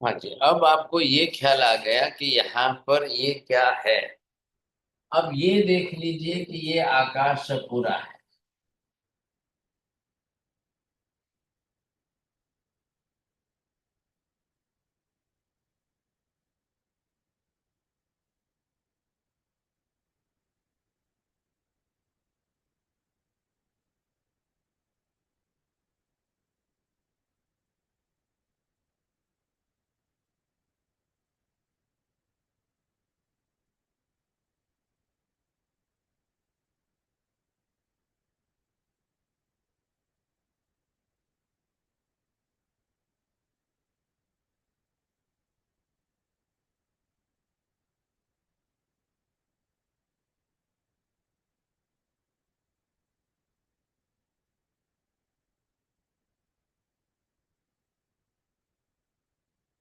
हाँ जी, अब आपको ये ख्याल आ गया कि यहाँ पर ये क्या है। अब ये देख लीजिए कि ये आकाश पूरा है।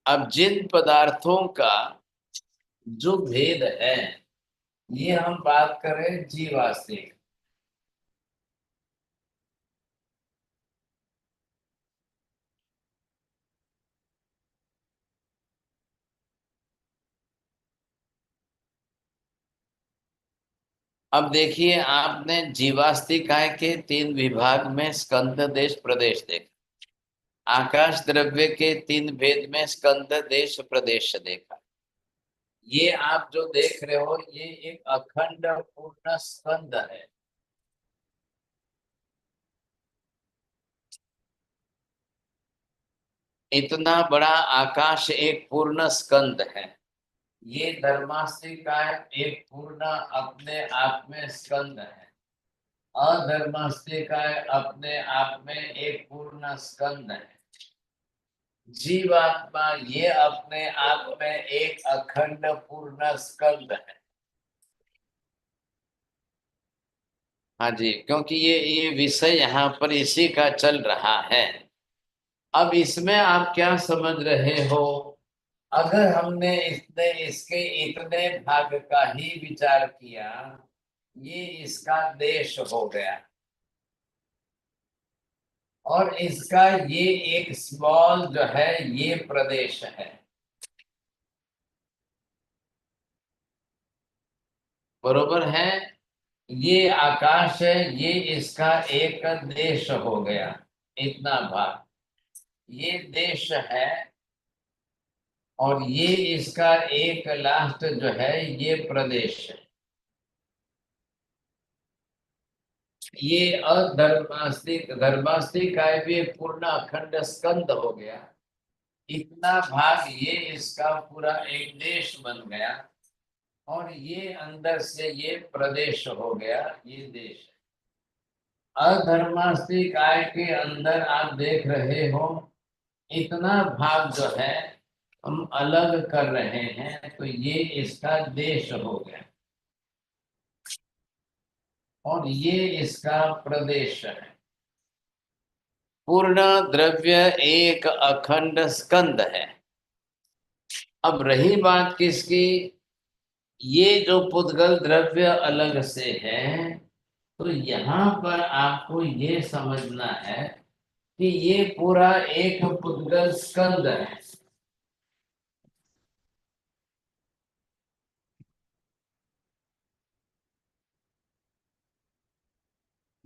अब जिन पदार्थों का जो भेद है, ये हम बात करें जीवाश्मिक। अब देखिए, आपने जीवास्तिकाय के तीन विभाग में स्कंद देश प्रदेश देखा। आकाश द्रव्य के तीन भेद में स्कंद देश प्रदेश देखा। ये आप जो देख रहे हो, ये एक अखंड पूर्ण स्कंद है। इतना बड़ा आकाश एक पूर्ण स्कंद है। ये धर्मास्तिकाय एक पूर्ण अपने आप में स्कंद है। अधर्मास्तिकाय अपने आप में एक पूर्ण स्कंद है। जीवात्मा ये अपने आप में एक अखंड पूर्ण स्कंद है। हाँ जी, क्योंकि ये विषय यहाँ पर इसी का चल रहा है। अब इसमें आप क्या समझ रहे हो? अगर हमने इसके इतने भाग का ही विचार किया, ये इसका देश हो गया। और इसका ये एक स्मॉल जो है, ये प्रदेश है। बरोबर है। ये आकाश है, ये इसका एक देश हो गया। इतना भाग ये देश है। और ये इसका एक लास्ट जो है, ये प्रदेश है। ये अधर्मास्तिक धर्मास्तिक का भी पूर्ण अखंड स्कंद हो गया। इतना भाग ये इसका पूरा एक देश बन गया। और ये अंदर से ये प्रदेश हो गया, ये देश। अधर्मास्तिक आय के अंदर आप देख रहे हो, इतना भाग जो है हम अलग कर रहे हैं, तो ये इसका देश हो गया। और ये इसका प्रदेश है। पूर्ण द्रव्य एक अखंड स्कंद है। अब रही बात किसकी? ये जो पुद्गल द्रव्य अलग से है, तो यहाँ पर आपको ये समझना है कि ये पूरा एक पुद्गल स्कंद है।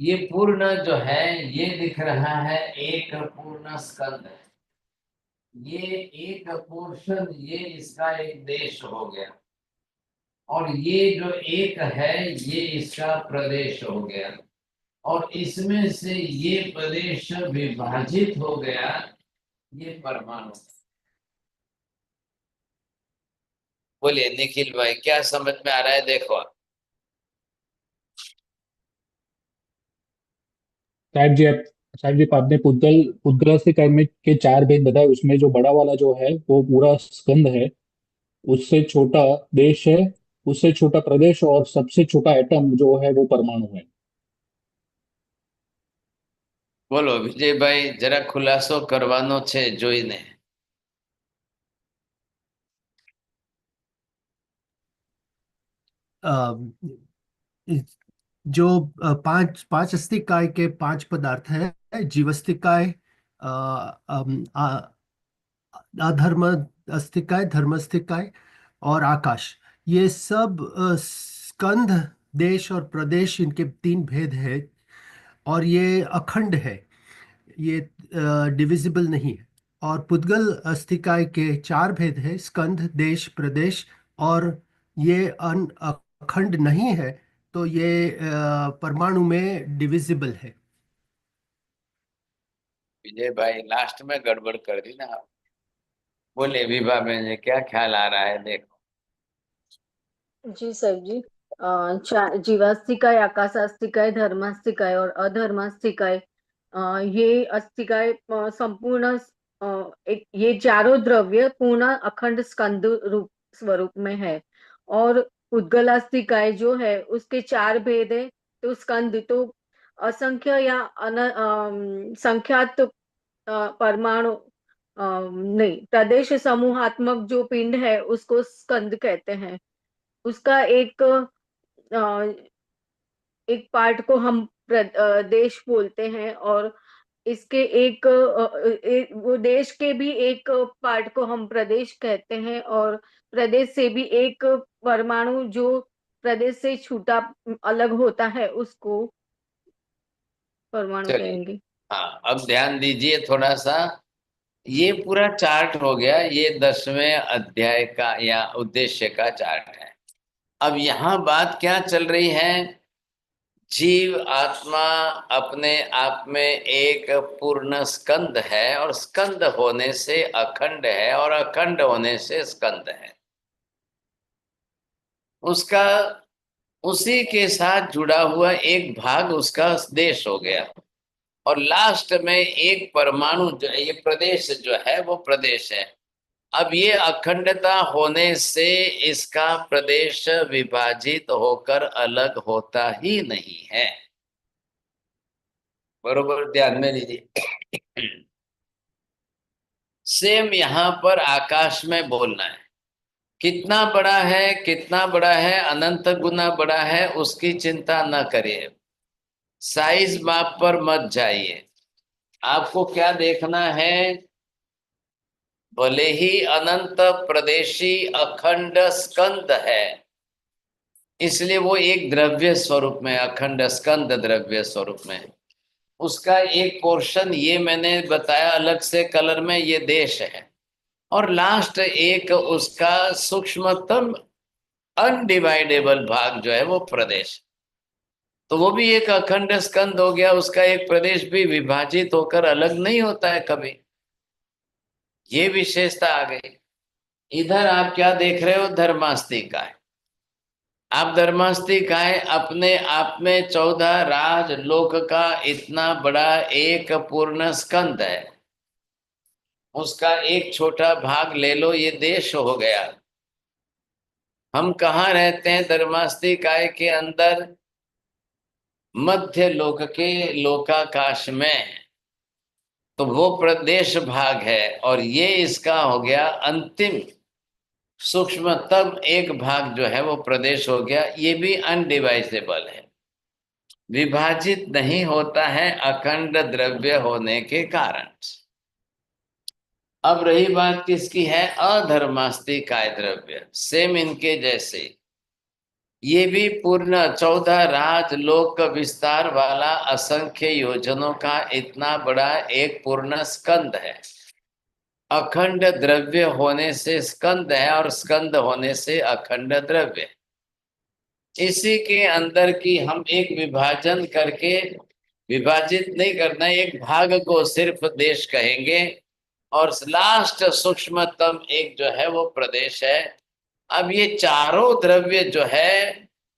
ये पूर्ण जो है, ये दिख रहा है एक पूर्ण स्कंद है। ये एक पोर्शन, ये इसका एक देश हो गया। और ये जो एक है, ये इसका प्रदेश हो गया। और इसमें से ये प्रदेश विभाजित हो गया, ये परमाणु। बोलिए निखिल भाई, क्या समझ में आ रहा है? देखो आप। साहिब जी आपने पुद्गल पुद्गल से कर्म के चार भेद बताए, उसमें जो बड़ा वाला जो है वो पूरा स्कंद है। उससे छोटा देश है, उससे छोटा प्रदेश, और सबसे छोटा एटम जो है वो परमाणु है। बोलो विजय भाई, जरा खुलासो करवानो छे जोईने। अ, जो पांच पांच अस्थिकाय के पांच पदार्थ है: जीवस्तिकाय, अ, अम, आ- अधर्म अस्तिकाय, धर्मस्तिकाय और आकाश, ये सब स्कंध, देश और प्रदेश, इनके तीन भेद है। और ये अखंड है, ये डिविजिबल नहीं है। और पुद्गल अस्तिकाय के चार भेद है: स्कंध, देश, प्रदेश। और ये अखंड नहीं है, तो ये परमाणु में डिविजिबल है। विजय भाई लास्ट में गड़बड़ कर दी ना आप। बोले विभा में क्या ख्याल आ रहा है, देखो। जी सर जी। जीवास्तिकाय, आकाशास्तिकाय, धर्मास्तिकाय और अधर्मास्तिकाय, ये अस्तिकाय संपूर्ण एक, ये चारों द्रव्य पूर्ण अखंड स्कंद रूप स्वरूप में है। और उद्गलास्तिकाय जो है उसके चार भेद है। तो स्कंद तो असंख्य या संख्यात परमाणु, नहीं, प्रदेश समूहात्मक जो पिंड है उसको स्कंद कहते हैं। उसका एक पार्ट को हम देश बोलते हैं। और इसके वो देश के भी एक पार्ट को हम प्रदेश कहते हैं। और प्रदेश से भी एक परमाणु जो प्रदेश से छूटा अलग होता है उसको परमाणु चलिए, कहेंगे। हाँ अब ध्यान दीजिए थोड़ा सा। ये पूरा चार्ट हो गया, ये 10वें अध्याय का या उद्देश्य का चार्ट है। अब यहाँ बात क्या चल रही है? जीव आत्मा अपने आप में एक पूर्ण स्कंद है, और स्कंद होने से अखंड है, और अखंड होने से स्कंद है। उसका उसी के साथ जुड़ा हुआ एक भाग उसका देश हो गया। और लास्ट में एक परमाणु जो है, ये प्रदेश जो है वो प्रदेश है। अब ये अखंडता होने से इसका प्रदेश विभाजित होकर अलग होता ही नहीं है। बरोबर ध्यान में लीजिए। सेम यहां पर आकाश में बोलना है। कितना बड़ा है, कितना बड़ा है, अनंत गुना बड़ा है, उसकी चिंता न करिए। साइज माप पर मत जाइए। आपको क्या देखना है? भले ही अनंत प्रदेशी अखंड स्कंद है, इसलिए वो एक द्रव्य स्वरूप में, अखंड स्कंद द्रव्य स्वरूप में, उसका एक पोर्शन ये मैंने बताया अलग से कलर में, ये देश है। और लास्ट एक उसका सूक्ष्मतम अनडिवाइडेबल भाग जो है वो प्रदेश। तो वो भी एक अखंड स्कंद हो गया, उसका एक प्रदेश भी विभाजित होकर अलग नहीं होता है कभी। ये विशेषता आ गई। इधर आप क्या देख रहे हो? धर्मास्तिकाय। आप धर्मास्तिकाय अपने आप में 14 राज लोक का इतना बड़ा एक पूर्ण स्कंद है। उसका एक छोटा भाग ले लो, ये देश हो गया। हम कहाँ रहते हैं धर्मास्तिकाय के अंदर? मध्य लोक के लोकाकाश में। तो वो प्रदेश भाग है, और ये इसका हो गया अंतिम सूक्ष्मतम एक भाग जो है वो प्रदेश हो गया। ये भी अनडिवाइजेबल है, विभाजित नहीं होता है अखंड द्रव्य होने के कारण। अब रही बात किसकी है? अधर्मास्तिकाय द्रव्य, सेम इनके जैसे। ये भी पूर्ण 14 राज लोक विस्तार वाला असंख्य योजनों का इतना बड़ा एक पूर्ण स्कंद है। अखंड द्रव्य होने से स्कंद है, और स्कंद होने से अखंड द्रव्य। इसी के अंदर की हम एक विभाजन करके, विभाजित नहीं करना, एक भाग को सिर्फ देश कहेंगे, और लास्ट सूक्ष्मतम एक जो है वो प्रदेश है। अब ये चारों द्रव्य जो है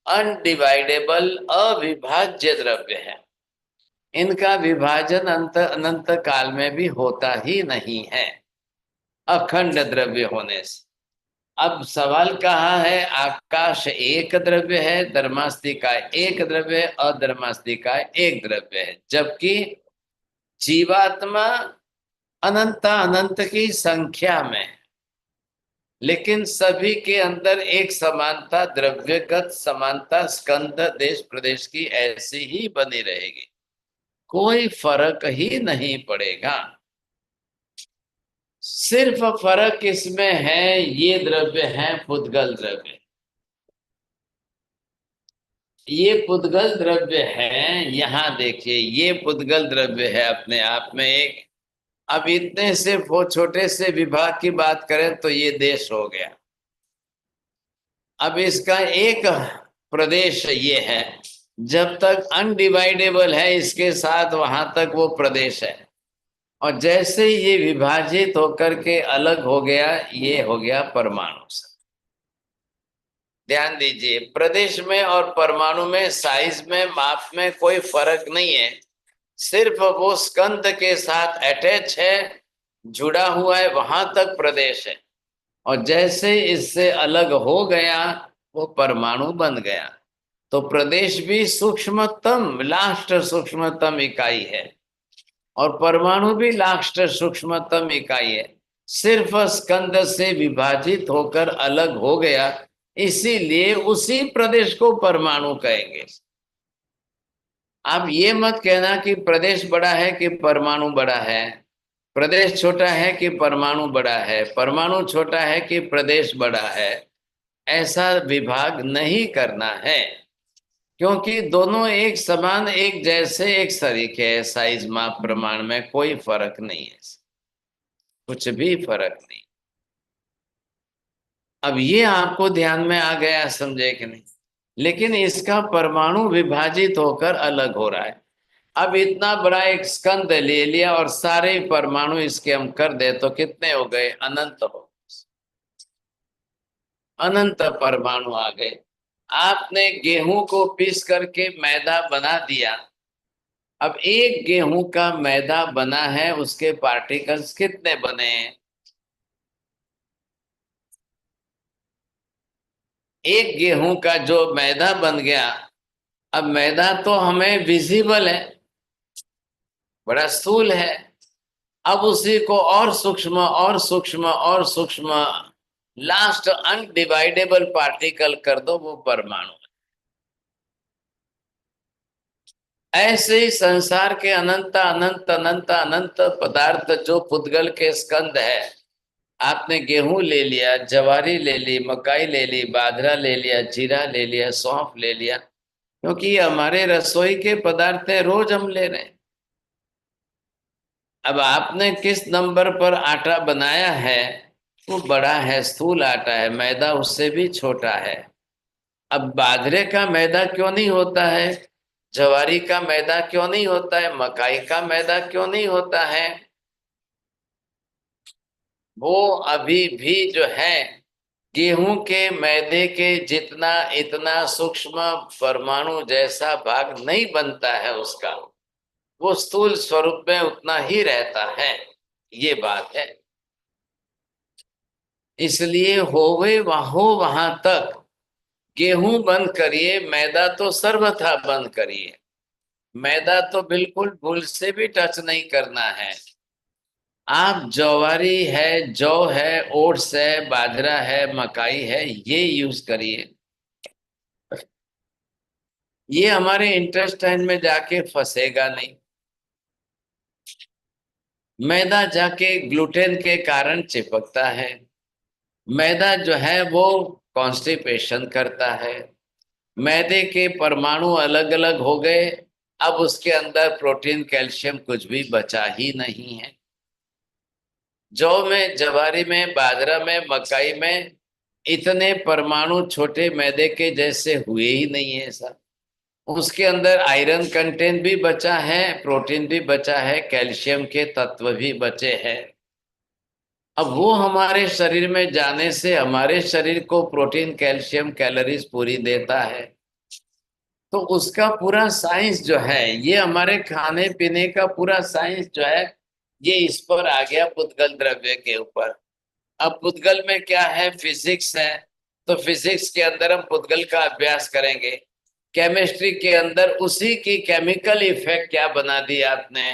अनडिवाइडेबल, अविभाज्य द्रव्य है। इनका विभाजन अनंत काल में भी होता ही नहीं है अखंड द्रव्य होने से। अब सवाल कहाँ है? आकाश एक द्रव्य है, धर्मास्तिकाय एक द्रव्य है, अधर्मास्तिकाय एक द्रव्य है। जबकि जीवात्मा अनंत अनंत की संख्या में, लेकिन सभी के अंदर एक समानता, द्रव्यगत समानता स्कंद देश प्रदेश की ऐसी ही बनी रहेगी, कोई फर्क ही नहीं पड़ेगा। सिर्फ फर्क किसमें है, ये द्रव्य है पुद्गल द्रव्य, ये पुद्गल द्रव्य है। यहां देखिए, ये पुद्गल द्रव्य है अपने आप में एक। अब इतने से वो छोटे से विभाग की बात करें तो ये देश हो गया। अब इसका एक प्रदेश ये है, जब तक अनडिवाइडेबल है इसके साथ वहां तक वो प्रदेश है, और जैसे ये विभाजित होकर के अलग हो गया, ये हो गया परमाणु से। ध्यान दीजिए, प्रदेश में और परमाणु में साइज में माप में कोई फर्क नहीं है, सिर्फ वो स्कंद के साथ अटैच है, जुड़ा हुआ है, वहां तक प्रदेश है, और जैसे इससे अलग हो गया वो परमाणु बन गया। तो प्रदेश भी सूक्ष्मतम लास्ट सूक्ष्मतम इकाई है, और परमाणु भी लास्ट सूक्ष्मतम इकाई है, सिर्फ स्कंद से विभाजित होकर अलग हो गया, इसीलिए उसी प्रदेश को परमाणु कहेंगे। आप ये मत कहना कि प्रदेश बड़ा है कि परमाणु बड़ा है, प्रदेश छोटा है कि परमाणु बड़ा है, परमाणु छोटा है कि प्रदेश बड़ा है। ऐसा विभाग नहीं करना है, क्योंकि दोनों एक समान एक जैसे एक सरीखे है, साइज माप प्रमाण में कोई फर्क नहीं है, कुछ भी फर्क नहीं। अब ये आपको ध्यान में आ गया, समझे कि नहीं? लेकिन इसका परमाणु विभाजित होकर अलग हो रहा है। अब इतना बड़ा एक स्कंद ले लिया और सारे परमाणु इसके हम कर दे तो कितने हो गए? अनंत हो, अनंत परमाणु आ गए। आपने गेहूं को पीस करके मैदा बना दिया, अब एक गेहूं का मैदा बना है, उसके पार्टिकल्स कितने बने हैं? एक गेहूं का जो मैदा बन गया, अब मैदा तो हमें विजिबल है, बड़ा स्थूल है, अब उसी को और सूक्ष्म और सूक्ष्म और सूक्ष्म, लास्ट अनडिवाइडेबल पार्टिकल कर दो, वो परमाणु। ऐसे ही संसार के अनंत अनंत अनंत अनंत पदार्थ जो पुद्गल के स्कंद है, आपने गेहूं ले लिया, जवारी ले ली, मकाई ले ली, बाजरा ले लिया, जीरा ले लिया, सौंफ ले लिया, क्योंकि ये हमारे रसोई के पदार्थ हैं, रोज हम ले रहे हैं। अब आपने किस नंबर पर आटा बनाया है, वो बड़ा है, स्थूल आटा है, मैदा उससे भी छोटा है। अब बाजरे का मैदा क्यों नहीं होता है, जवारी का मैदा क्यों नहीं होता है, मकाई का मैदा क्यों नहीं होता है? वो अभी भी जो है गेहूं के मैदे के जितना इतना सूक्ष्म परमाणु जैसा भाग नहीं बनता है उसका, वो स्थूल स्वरूप में उतना ही रहता है, ये बात है। इसलिए होवे हो वहां तक गेहूं बंद करिए, मैदा तो सर्वथा बंद करिए। मैदा तो बिल्कुल भूल से भी टच नहीं करना है। आप ज्वारी है, जौ है, ओट्स है, बाजरा है, मकाई है, ये यूज करिए। ये हमारे इंटेस्टाइन में जाके फंसेगा नहीं। मैदा जाके ग्लूटेन के कारण चिपकता है, मैदा जो है वो कॉन्स्टिपेशन करता है, मैदे के परमाणु अलग अलग हो गए, अब उसके अंदर प्रोटीन कैल्शियम कुछ भी बचा ही नहीं है। जौ में, जवारी में, बाजरा में, मकाई में इतने परमाणु छोटे मैदे के जैसे हुए ही नहीं है सर। उसके अंदर आयरन कंटेंट भी बचा है, प्रोटीन भी बचा है, कैल्शियम के तत्व भी बचे हैं। अब वो हमारे शरीर में जाने से हमारे शरीर को प्रोटीन, कैल्शियम, कैलोरीज पूरी देता है। तो उसका पूरा साइंस जो है, ये हमारे खाने पीने का पूरा साइंस जो है, ये इस पर आ गया पुद्गल द्रव्य के ऊपर। अब पुद्गल में क्या है? फिजिक्स है, तो फिजिक्स के अंदर हम पुद्गल का अभ्यास करेंगे। केमिस्ट्री के अंदर उसी की केमिकल इफेक्ट क्या बना दी आपने,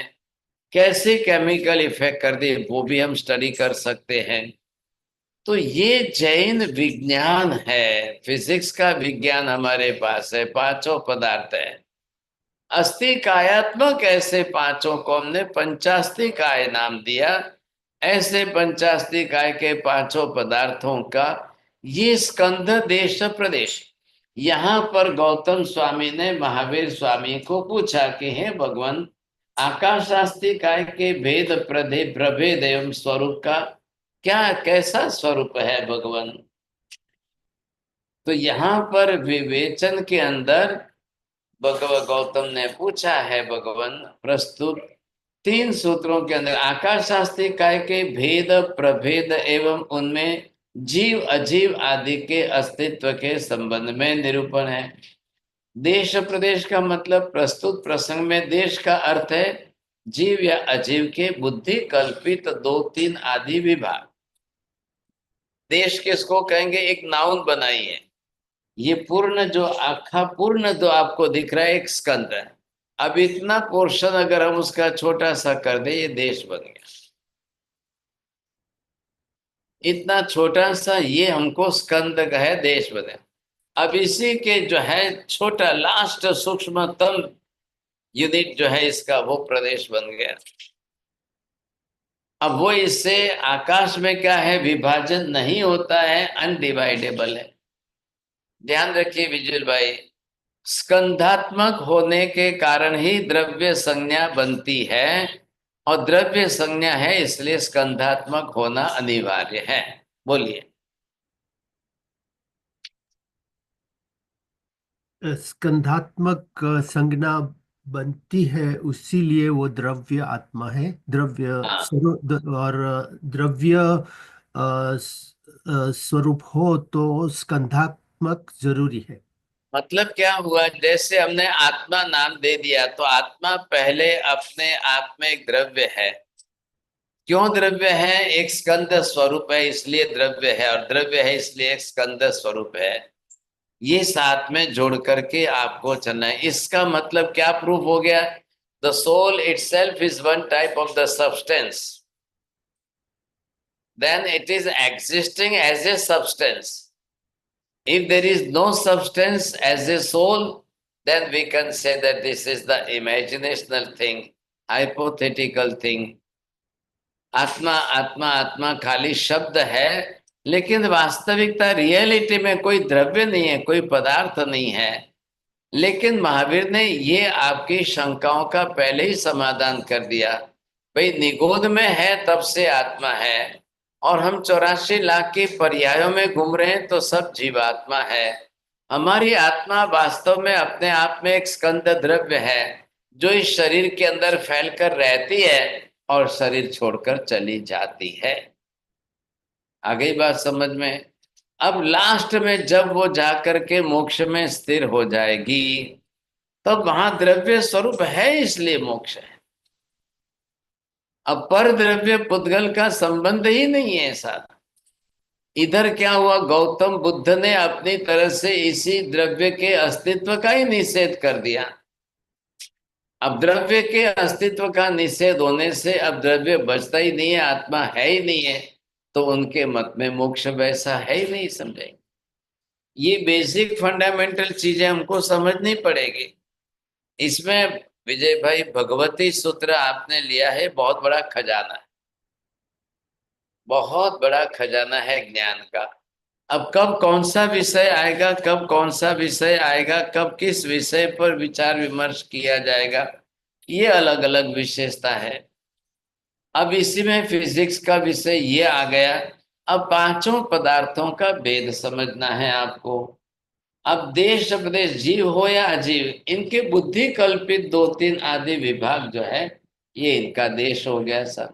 कैसे केमिकल इफेक्ट कर दी, वो भी हम स्टडी कर सकते हैं। तो ये जैन विज्ञान है, फिजिक्स का विज्ञान हमारे पास है। पांचों पदार्थ है, अस्थि कायात्मक, ऐसे पांचों को हमने पंचास्थि काय नाम दिया। ऐसे पंचास्तिकाय के पांचों पदार्थों का ये स्कंध देश प्रदेश। यहाँ पर गौतम स्वामी ने महावीर स्वामी को पूछा कि हे भगवान, आकाशास्तिकाय के भेद प्रभेद एवं स्वरूप का क्या कैसा स्वरूप है भगवान? तो यहाँ पर विवेचन के अंदर गौतम ने पूछा है भगवान, प्रस्तुत 3 सूत्रों के अंदर आकाशास्तिकाय के भेद प्रभेद एवं उनमें जीव अजीव आदि के अस्तित्व के संबंध में निरूपण है। देश प्रदेश का मतलब प्रस्तुत प्रसंग में देश का अर्थ है जीव या अजीव के बुद्धि कल्पित 2-3 आदि विभाग। देश किसको कहेंगे? एक नाउन बनाइए। ये पूर्ण जो आखा पूर्ण जो आपको दिख रहा है एक स्कंद है। अब इतना पोर्शन अगर हम उसका छोटा सा कर दे, ये देश बन गया। इतना छोटा सा ये हमको स्कंद का है, देश बने। अब इसी के जो है छोटा लास्ट सूक्ष्मतम यूनिट जो है इसका, वो प्रदेश बन गया। अब वो इससे आकाश में क्या है, विभाजन नहीं होता है, अनडिवाइडेबल है। ध्यान रखिए विजुअल भाई, स्कंधात्मक होने के कारण ही द्रव्य संज्ञा बनती है, और द्रव्य संज्ञा है इसलिए स्कंधात्मक होना अनिवार्य है। बोलिए। स्कंधात्मक संज्ञा बनती है, उसीलिए वो द्रव्य आत्मा है। द्रव्य हाँ, और द्रव्य स्वरूप हो तो स्कंधात्मक जरूरी है। मतलब क्या हुआ, जैसे हमने आत्मा नाम दे दिया, तो आत्मा पहले अपने आप में एक द्रव्य है। क्यों द्रव्य है? एक स्कंद स्वरूप है इसलिए द्रव्य है, और द्रव्य है इसलिए एक स्कंद स्वरूप है। ये साथ में जोड़ करके आपको चलना है। इसका मतलब क्या प्रूफ हो गया? The soul itself is one type of the substance, then it is existing as a substance. If there is no substance as a soul, then we can say that this is the imaginational thing, hypothetical thing. आत्मा आत्मा आत्मा खाली शब्द है, लेकिन वास्तविकता reality में कोई द्रव्य नहीं है, कोई पदार्थ नहीं है। लेकिन महावीर ने ये आपकी शंकाओं का पहले ही समाधान कर दिया। भाई निगोद में है तब से आत्मा है, और हम 84 लाख के पर्यायों में घूम रहे हैं तो सब जीवात्मा है। हमारी आत्मा वास्तव में अपने आप में एक स्कंद द्रव्य है, जो इस शरीर के अंदर फैलकर रहती है और शरीर छोड़कर चली जाती है। आ गई बात समझ में? अब लास्ट में जब वो जाकर के मोक्ष में स्थिर हो जाएगी, तब वहां द्रव्य स्वरूप है इसलिए मोक्ष है। अब पर द्रव्य पुद्गल का संबंध ही नहीं है साथ। इधर क्या हुआ, गौतम बुद्ध ने अपनी तरह से इसी द्रव्य के अस्तित्व का ही निषेध कर दिया। अब द्रव्य के अस्तित्व का निषेध होने से अब द्रव्य बचता ही नहीं है, आत्मा है ही नहीं है, तो उनके मत में मोक्ष वैसा है ही नहीं। समझेंगे? ये बेसिक फंडामेंटल चीजें हमको समझनी पड़ेगी। इसमें विजय भाई भगवती सूत्र आपने लिया है, बहुत बड़ा खजाना है, बहुत बड़ा खजाना है ज्ञान का। अब कब कौन सा विषय आएगा, कब कौन सा विषय आएगा, कब किस विषय पर विचार विमर्श किया जाएगा, ये अलग अलग विशेषता है। अब इसी में फिजिक्स का विषय ये आ गया। अब पांचों पदार्थों का भेद समझना है आपको। अब देश प्रदेश जीव हो या अजीव, इनके बुद्धि कल्पित 2-3 आदि विभाग जो है, ये इनका देश हो गया सर।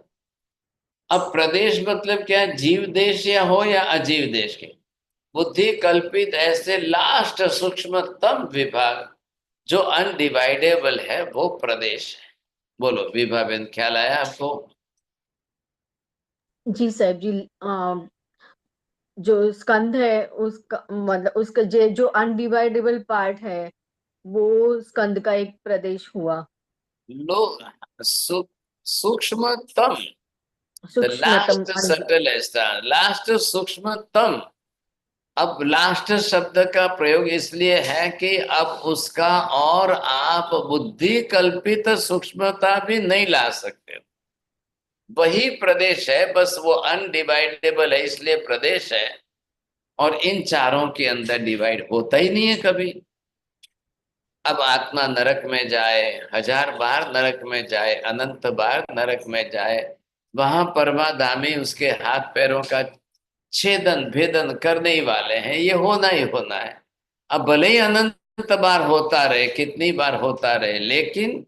अब प्रदेश मतलब क्या? जीव देश या हो या अजीव देश के बुद्धि कल्पित ऐसे लास्ट सूक्ष्मतम विभाग जो अनडिवाइडेबल है, वो प्रदेश है। बोलो विभा बेन, ख्याल आया आपको? जी साहब जी, जो स्कंद है उसका मतलब उसका जो अनडिवाइडेबल पार्ट है वो स्कंद का एक प्रदेश हुआ। लो, सूक्ष्मतम, द सूक्ष्मतम लास्ट सटलेस्ट, लास्ट सूक्ष्मतम। अब लास्ट शब्द का प्रयोग इसलिए है कि अब उसका और आप बुद्धि कल्पित सूक्ष्मता भी नहीं ला सकते। वही प्रदेश है, बस वो अनडिवाइडेबल है इसलिए प्रदेश है। और इन चारों के अंदर डिवाइड होता ही नहीं है कभी। अब आत्मा नरक में जाए, 1000 बार नरक में जाए, अनंत बार नरक में जाए, वहां परमाधामी उसके हाथ पैरों का छेदन भेदन करने ही वाले हैं, ये होना ही होना है। अब भले ही अनंत बार होता रहे, कितनी बार होता रहे, लेकिन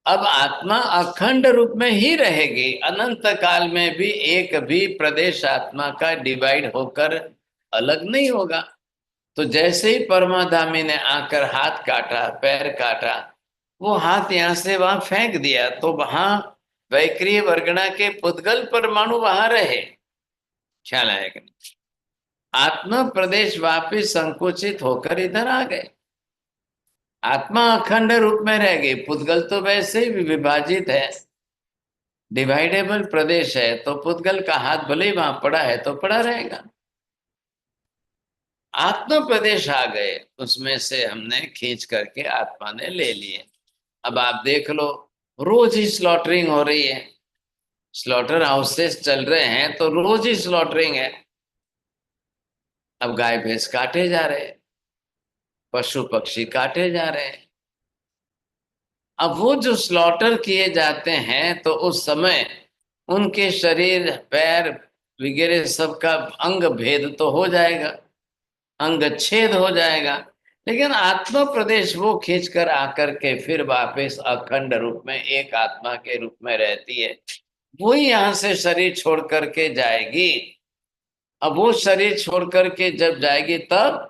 अब आत्मा अखंड रूप में ही रहेगी। अनंत काल में भी एक भी प्रदेश आत्मा का डिवाइड होकर अलग नहीं होगा। तो जैसे ही परमाधामी ने आकर हाथ काटा, पैर काटा, वो हाथ यहां से वहां फेंक दिया, तो वहां वैक्रिय वर्गणा के पुद्गल परमाणु वहां रहे। ख्याल आया कि नहीं? आत्मा प्रदेश वापिस संकुचित होकर इधर आ गए। आत्मा अखंड रूप में रह गई, पुद्गल तो वैसे ही विभाजित है, डिवाइडेबल प्रदेश है, तो पुद्गल का हाथ भले ही वहां पड़ा है तो पड़ा रहेगा। आत्मा प्रदेश आ गए, उसमें से हमने खींच करके आत्मा ने ले लिए। अब आप देख लो, रोज ही स्लॉटरिंग हो रही है, स्लॉटर हाउसेस चल रहे हैं तो रोज ही स्लॉटरिंग है। अब गाय भैंस काटे जा रहे हैं, पशु पक्षी काटे जा रहे हैं। अब वो जो स्लॉटर किए जाते हैं तो उस समय उनके शरीर पैर वगैरह सबका अंग भेद तो हो जाएगा, अंग छेद हो जाएगा, लेकिन आत्मा प्रदेश वो खींच कर आकर के फिर वापस अखंड रूप में एक आत्मा के रूप में रहती है। वही यहां से शरीर छोड़ करके जाएगी। अब वो शरीर छोड़ करके जब जाएगी तब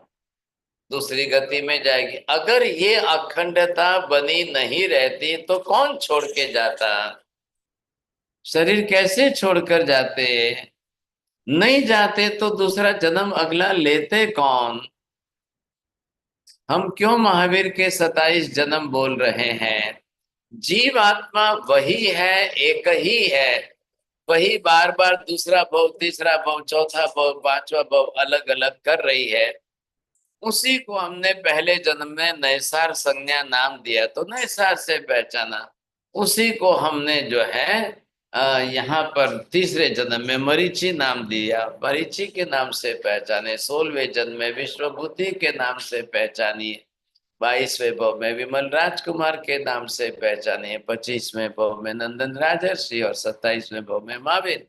दूसरी गति में जाएगी। अगर ये अखंडता बनी नहीं रहती तो कौन छोड़ के जाता? शरीर कैसे छोड़कर जाते? नहीं जाते तो दूसरा जन्म अगला लेते कौन? हम क्यों महावीर के 27 जन्म बोल रहे हैं? जीव आत्मा वही है, एक ही है, वही बार बार दूसरा भव, तीसरा भव, चौथा भव, पांचवा भव अलग अलग कर रही है। उसी को हमने पहले जन्म में नैसार संज्ञा नाम दिया तो नैसार से पहचाना। उसी को हमने जो है यहाँ पर तीसरे जन्म में मरीचि नाम दिया, मरीचि के नाम से पहचाने। 16वें जन्म में विश्वभूति के नाम से पहचानिए, 22वें भव में विमल राजकुमार के नाम से पहचाने, 25वें भव में नंदन राजर्षि और 27वें भव में महावीर।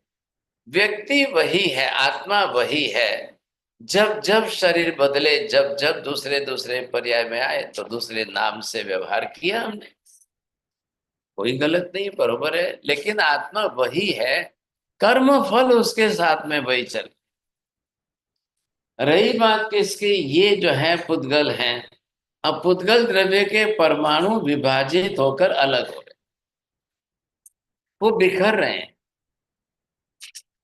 व्यक्ति वही है, आत्मा वही है। जब जब शरीर बदले, जब जब दूसरे दूसरे पर्याय में आए तो दूसरे नाम से व्यवहार किया हमने, कोई गलत नहीं, बरोबर है, लेकिन आत्मा वही है, कर्म फल उसके साथ में वही चल। रही बात किसकी, ये जो है पुद्गल हैं। अब पुद्गल द्रव्य के परमाणु विभाजित होकर अलग हो रहे, वो बिखर रहे हैं,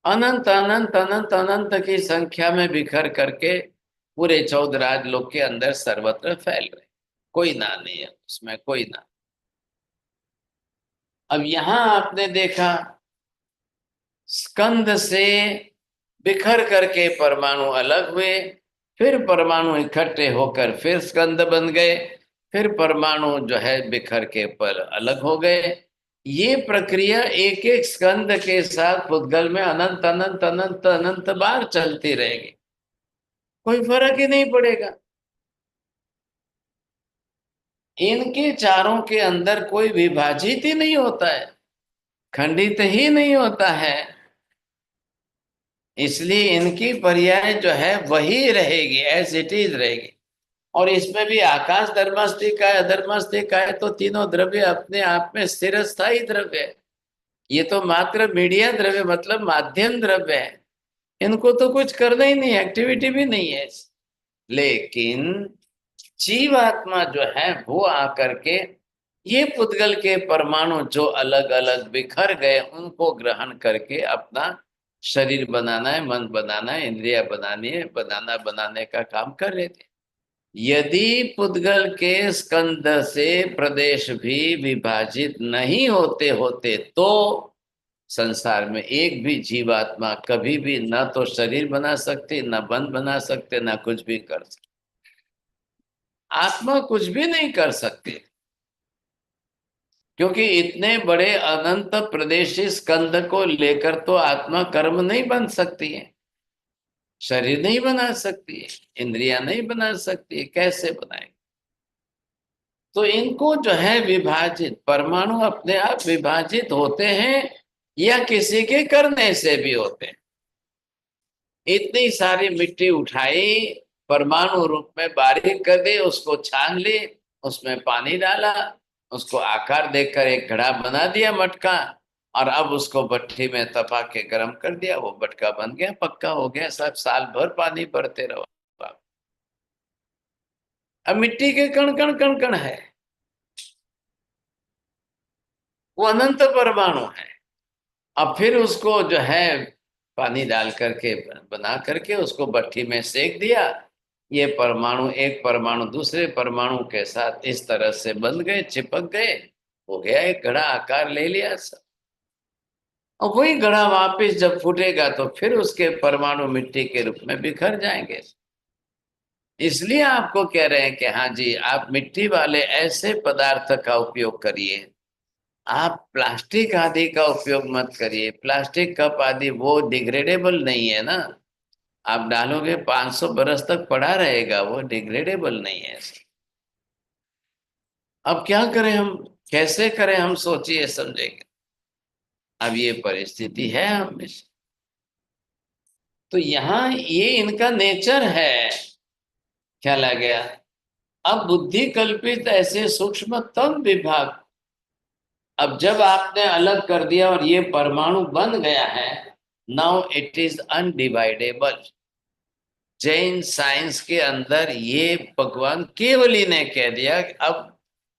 अनंत अनंत अनंत अनंत की संख्या में बिखर करके पूरे 14 लोक के अंदर सर्वत्र फैल रहे, कोई ना नहीं है उसमें, कोई ना। अब यहां आपने देखा स्कंद से बिखर करके परमाणु अलग हुए, फिर परमाणु इकट्ठे होकर फिर स्कंद बन गए, फिर परमाणु जो है बिखर के पर अलग हो गए। ये प्रक्रिया एक एक स्कंद के साथ पुद्गल में अनंत अनंत अनंत अनंत बार चलती रहेगी, कोई फर्क ही नहीं पड़ेगा। इनके चारों के अंदर कोई विभाजित ही नहीं होता है, खंडित ही नहीं होता है, इसलिए इनकी पर्याय जो है वही रहेगी, एज इट इज रहेगी। और इसमें भी आकाश धर्मस्थिका है, अधर्मस्थिका है, तो तीनों द्रव्य अपने आप में स्थिर स्थायी द्रव्य है। ये तो मात्र मीडिया द्रव्य मतलब माध्यम द्रव्य है, इनको तो कुछ करना ही नहीं, एक्टिविटी भी नहीं है। लेकिन जीवात्मा जो है वो आकर के ये पुद्गल के परमाणु जो अलग अलग बिखर गए उनको ग्रहण करके अपना शरीर बनाना है, मन बनाना है, इंद्रिया बनानी है, बनाने का काम कर रहे थे। यदि पुद्गल के स्कंद से प्रदेश भी विभाजित नहीं होते होते तो संसार में एक भी जीवात्मा कभी भी न तो शरीर बना सकते, न मन बना सकते, न कुछ भी कर सकते। आत्मा कुछ भी नहीं कर सकती। क्योंकि इतने बड़े अनंत प्रदेशी स्कंद को लेकर तो आत्मा कर्म नहीं बन सकती है, शरीर नहीं बना सकती है, इंद्रियां नहीं बना सकती है, कैसे बनाएगी? तो इनको जो है विभाजित, परमाणु अपने आप विभाजित होते हैं या किसी के करने से भी होते हैं। इतनी सारी मिट्टी उठाई, परमाणु रूप में बारीक कर दी, उसको छान ली, उसमें पानी डाला, उसको आकार देकर एक घड़ा बना दिया मटका, और अब उसको भट्ठी में तपा के गर्म कर दिया, वो मटका बन गया, पक्का हो गया। सब साल भर पानी भरते रहो। अब मिट्टी के कण कण कण कण है, वो अनंत परमाणु है। अब फिर उसको जो है पानी डाल करके बना करके उसको भट्ठी में सेक दिया, ये परमाणु एक परमाणु दूसरे परमाणु के साथ इस तरह से बंध गए, चिपक गए, हो गया एक घड़ा, आकार ले लिया सब। और वही घड़ा वापस जब फूटेगा तो फिर उसके परमाणु मिट्टी के रूप में बिखर जाएंगे। इसलिए आपको कह रहे हैं कि हाँ जी, आप मिट्टी वाले ऐसे पदार्थ का उपयोग करिए, आप प्लास्टिक आदि का उपयोग मत करिए। प्लास्टिक कप आदि वो डिग्रेडेबल नहीं है ना, आप डालोगे 500 बरस तक पड़ा रहेगा, वो डिग्रेडेबल नहीं है। अब क्या करें हम, कैसे करें हम, सोचिए समझेंगे। अब ये परिस्थिति है हम में। तो यहाँ ये इनका नेचर है, ख्याल आ गया। अब बुद्धि कल्पित ऐसे सूक्ष्मतम विभाग, अब जब आपने अलग कर दिया और ये परमाणु बन गया है, now it is undividable. Jain science के अंदर ये भगवान केवली ने कह दिया कि अब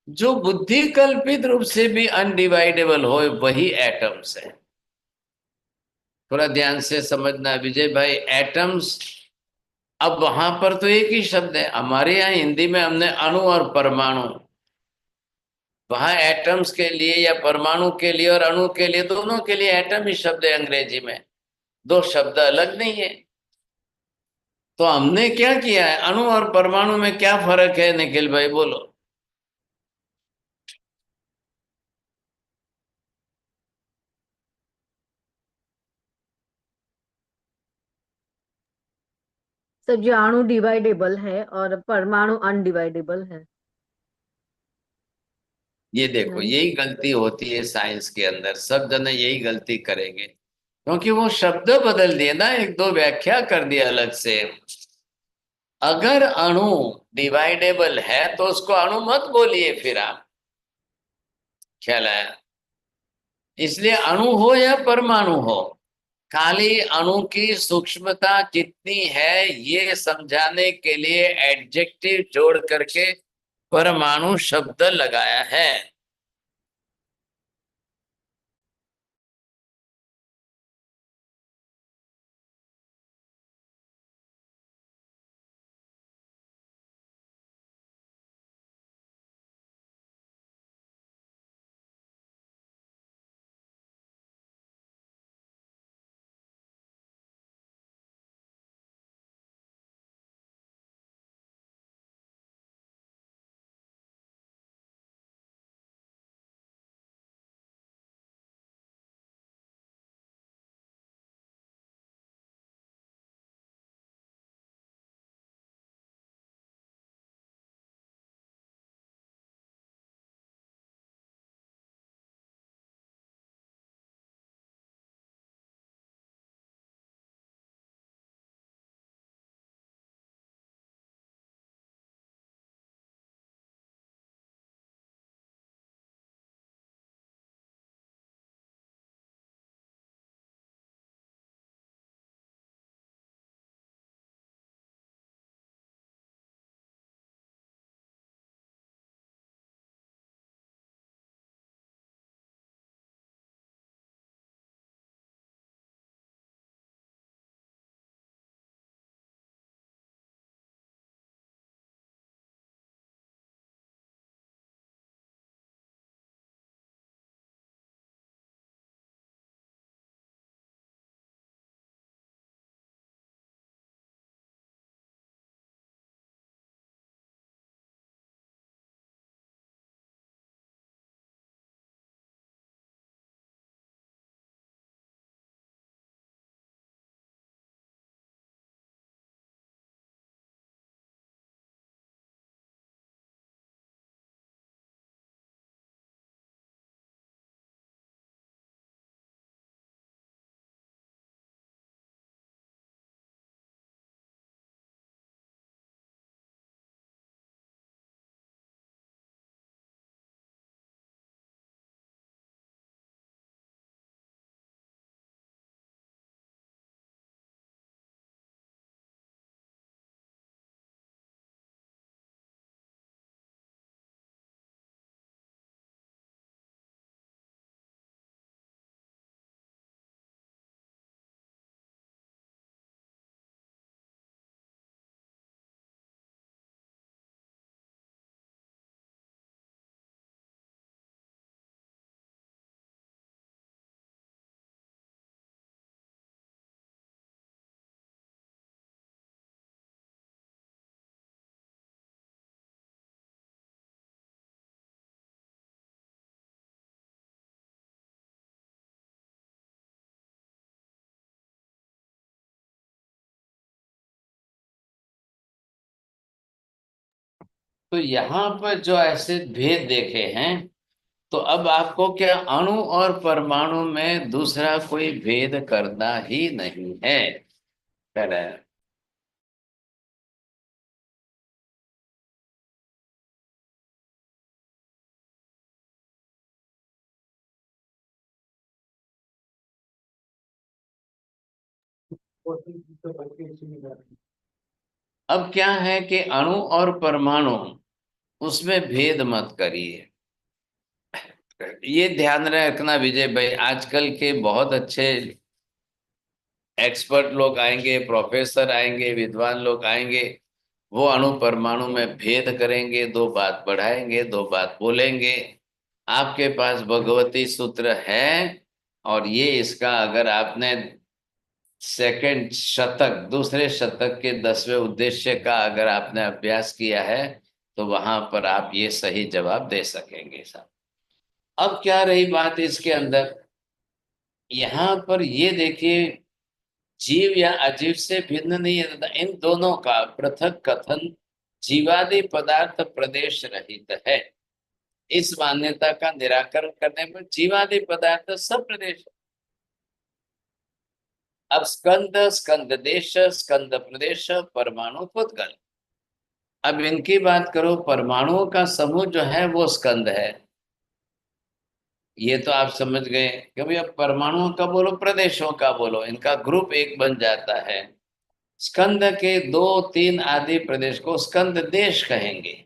जो बुद्धि कल्पित रूप से भी अनडिवाइडेबल हो वही एटम्स है। थोड़ा ध्यान से समझना विजय भाई, एटम्स, अब वहां पर तो एक ही शब्द है, हमारे यहाँ हिंदी में हमने अणु और परमाणु, वहां एटम्स के लिए या परमाणु के लिए और अणु के लिए, दोनों के लिए एटम ही शब्द है अंग्रेजी में, दो शब्द अलग नहीं है। तो हमने क्या किया है, अणु और परमाणु में क्या फर्क है निखिल भाई, बोलो। सर जी, अणु डिवाइडेबल है और परमाणु अनडिवाइडेबल है। ये देखो, नहीं। यही गलती होती है साइंस के अंदर, सब जने यही गलती करेंगे, क्योंकि वो शब्द बदल दिए ना, एक दो व्याख्या कर दिया अलग से। अगर अणु डिवाइडेबल है तो उसको अणु मत बोलिए फिर आप, ख्याल आया? इसलिए अणु हो या परमाणु हो, खाली अणु की सूक्ष्मता कितनी है ये समझाने के लिए एडजेक्टिव जोड़ करके परमाणु शब्द लगाया है। तो यहाँ पर जो ऐसे भेद देखे हैं, तो अब आपको क्या अणु और परमाणु में दूसरा कोई भेद करना ही नहीं है। करें। अब क्या है कि अणु और परमाणु, उसमें भेद मत करिए। ये ध्यान रखना विजय भाई, आजकल के बहुत अच्छे एक्सपर्ट लोग आएंगे, प्रोफेसर आएंगे, विद्वान लोग आएंगे, वो अणु परमाणु में भेद करेंगे, दो बात बढ़ाएंगे, दो बात बोलेंगे। आपके पास भगवती सूत्र है, और ये इसका अगर आपने सेकंड शतक, दूसरे शतक के 10वें उद्देश्य का अगर आपने अभ्यास किया है, तो वहां पर आप ये सही जवाब दे सकेंगे साहब। अब क्या रही बात इसके अंदर, यहाँ पर ये देखिए, जीव या अजीव से भिन्न नहीं है, इन दोनों का पृथक कथन जीवादि पदार्थ प्रदेश रहित है। इस मान्यता का निराकरण करने पर जीवादि पदार्थ सब प्रदेश। अब स्कंद, स्कंद देश, स्कंद प्रदेश, परमाणु पुद्गल। अब इनकी बात करो, परमाणुओं का समूह जो है वो स्कंद है, ये तो आप समझ गए। क्योंकि अब परमाणुओं का बोलो, प्रदेशों का बोलो, इनका ग्रुप एक बन जाता है। स्कंद के 2, 3 आदि प्रदेश को स्कंद देश कहेंगे,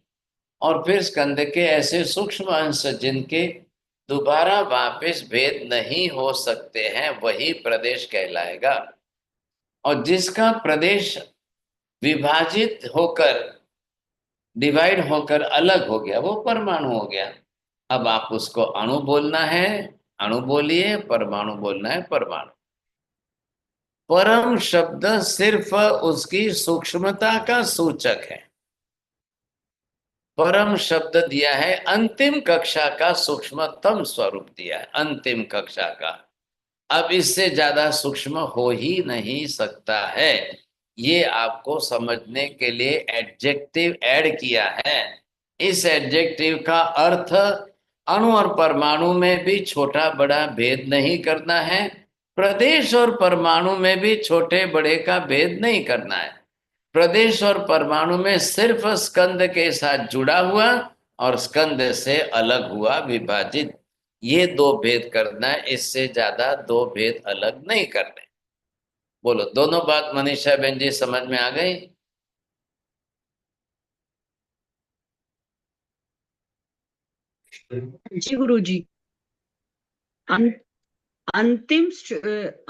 और फिर स्कंद के ऐसे सूक्ष्म अंश जिनके दोबारा वापस भेद नहीं हो सकते हैं, वही प्रदेश कहलाएगा। और जिसका प्रदेश विभाजित होकर, डिवाइड होकर अलग हो गया, वो परमाणु हो गया। अब आप उसको अणु बोलना है, अणु बोलिए, परमाणु बोलना है, परमाणु। परम शब्द सिर्फ उसकी सूक्ष्मता का सूचक है। परम शब्द दिया है, अंतिम कक्षा का सूक्ष्मतम स्वरूप दिया है, अंतिम कक्षा का। अब इससे ज्यादा सूक्ष्म हो ही नहीं सकता है। ये आपको समझने के लिए एडजेक्टिव ऐड किया है। इस एडजेक्टिव का अर्थ अणु और परमाणु में भी छोटा बड़ा भेद नहीं करना है, प्रदेश और परमाणु में भी छोटे बड़े का भेद नहीं करना है। प्रदेश और परमाणु में सिर्फ स्कंद के साथ जुड़ा हुआ और स्कंद से अलग हुआ विभाजित, ये दो भेद करना है, इससे ज्यादा दो भेद अलग नहीं करने। बोलो, दोनों बात मनीषा बहन जी समझ में आ गई? जी गुरुजी। अं-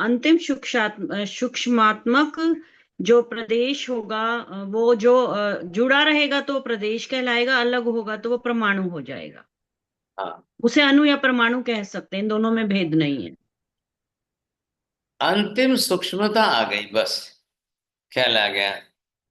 अंतिम सूक्ष्मात्मक जो प्रदेश होगा, वो जो जुड़ा रहेगा तो प्रदेश कहलाएगा, अलग होगा तो वो परमाणु हो जाएगा। हाँ, उसे अणु या परमाणु कह सकते हैं, इन दोनों में भेद नहीं है। अंतिम सूक्ष्मता आ गई, बस ख्याल आ गया।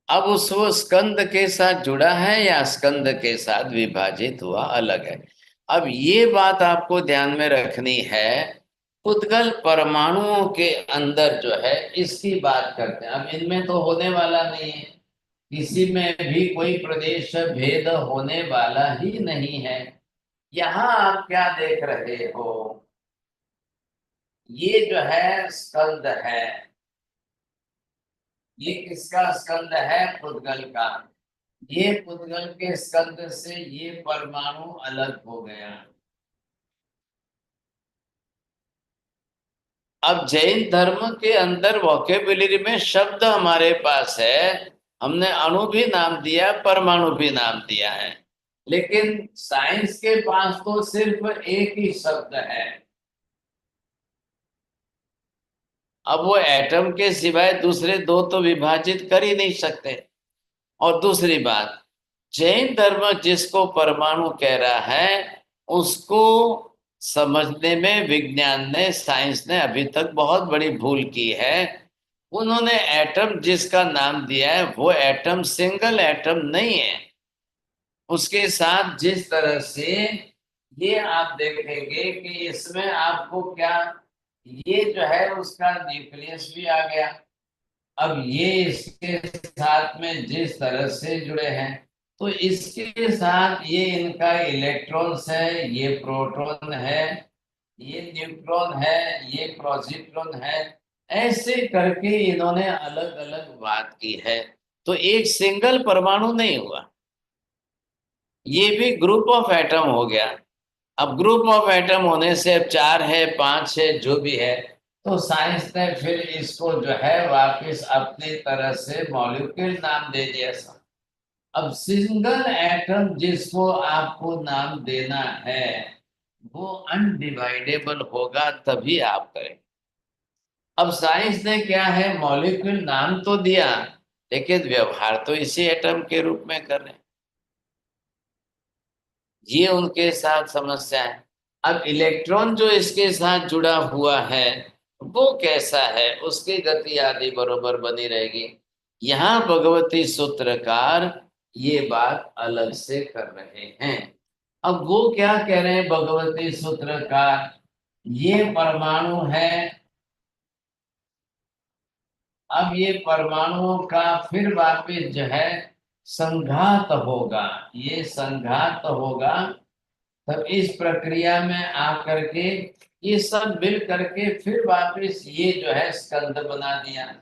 अब उस वो स्कंद के साथ जुड़ा है या स्कंद के साथ विभाजित हुआ, अलग है। अब ये बात आपको ध्यान में रखनी है। उद्गल परमाणुओं के अंदर जो है, इसकी बात करते हैं। अब इनमें तो होने वाला नहीं है, किसी में भी कोई प्रदेश भेद होने वाला ही नहीं है। यहाँ आप क्या देख रहे हो, ये जो है स्कंद है, ये किसका स्कंद है? पुद्गल का। ये पुद्गल के स्कंद से ये परमाणु अलग हो गया। अब जैन धर्म के अंदर वोकेबुलरी में शब्द हमारे पास है, हमने अणु भी नाम दिया, परमाणु भी नाम दिया है, लेकिन साइंस के पास तो सिर्फ एक ही शब्द है। अब वो एटम के सिवाय दूसरे दो तो विभाजित कर ही नहीं सकते। और दूसरी बात, जैन धर्म जिसको परमाणु कह रहा है, उसको समझने में विज्ञान ने, साइंस ने अभी तक बहुत बड़ी भूल की है। उन्होंने एटम जिसका नाम दिया है, वो एटम सिंगल एटम नहीं है। उसके साथ जिस तरह से ये आप देखेंगे कि इसमें आपको क्या, ये जो है उसका न्यूक्लियस भी आ गया। अब ये इसके साथ में जिस तरह से जुड़े हैं, तो इसके साथ ये इनका इलेक्ट्रॉन्स है, ये प्रोटॉन है, ये न्यूट्रॉन है, ये पॉजिट्रॉन है, ऐसे करके इन्होंने अलग अलग बात की है। तो एक सिंगल परमाणु नहीं हुआ, ये भी ग्रुप ऑफ एटम हो गया। अब ग्रुप ऑफ एटम होने से अब 4 है, 5 है, जो भी है, तो साइंस ने फिर इसको जो है वापस अपनी तरह से मॉलिक्यूल नाम दे दिया। अब सिंगल एटम जिसको आपको नाम देना है वो अनडिवाइडेबल होगा, तभी आप करें। अब साइंस ने क्या है, मॉलिक्यूल नाम तो दिया, लेकिन व्यवहार तो इसी एटम के रूप में कर रहे हैं। ये उनके साथ समस्या है। अब इलेक्ट्रॉन जो इसके साथ जुड़ा हुआ है वो कैसा है, उसकी गति आदि बरोबर बनी रहेगी। यहाँ भगवती सूत्रकार ये बात अलग से कर रहे हैं। अब वो क्या कह रहे हैं भगवती सूत्रकार, ये परमाणु है, अब ये परमाणुओं का फिर वापिस जो है संघात होगा, ये संघात होगा, तब इस प्रक्रिया में आकर के ये सब मिल करके फिर वापिस ये जो है स्कंद बना दिया।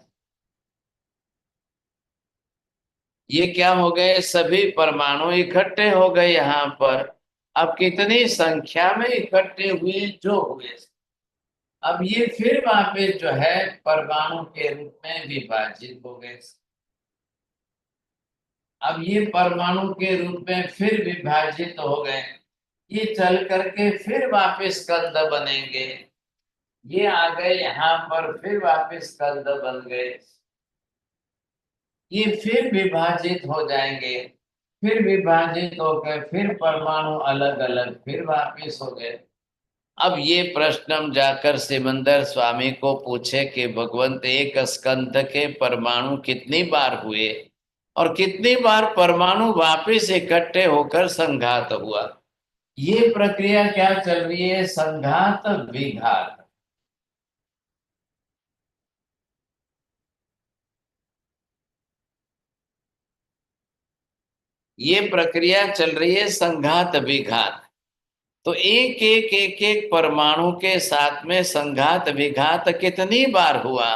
ये क्या हो गए, सभी परमाणु इकट्ठे हो गए यहाँ पर। अब कितनी संख्या में इकट्ठे हुए जो हुए, अब ये फिर वापिस जो है परमाणु के रूप में विभाजित हो गए। अब ये परमाणु के रूप में फिर विभाजित हो गए, ये चल करके फिर वापस स्कंद बनेंगे। ये आ गए यहाँ पर, फिर वापस स्कंद बन गए, ये फिर विभाजित हो जाएंगे, फिर विभाजित होकर फिर परमाणु अलग अलग फिर वापस हो गए। अब ये प्रश्न हम जाकर सिमंदर स्वामी को पूछे कि भगवंत एक स्कंद के परमाणु कितनी बार हुए और कितनी बार परमाणु वापस इकट्ठे होकर संघात हुआ। ये प्रक्रिया क्या चल रही है, संघात विघात। ये प्रक्रिया चल रही है संघात विघात। तो एक एक एक एक परमाणु के साथ में संघात विघात कितनी बार हुआ,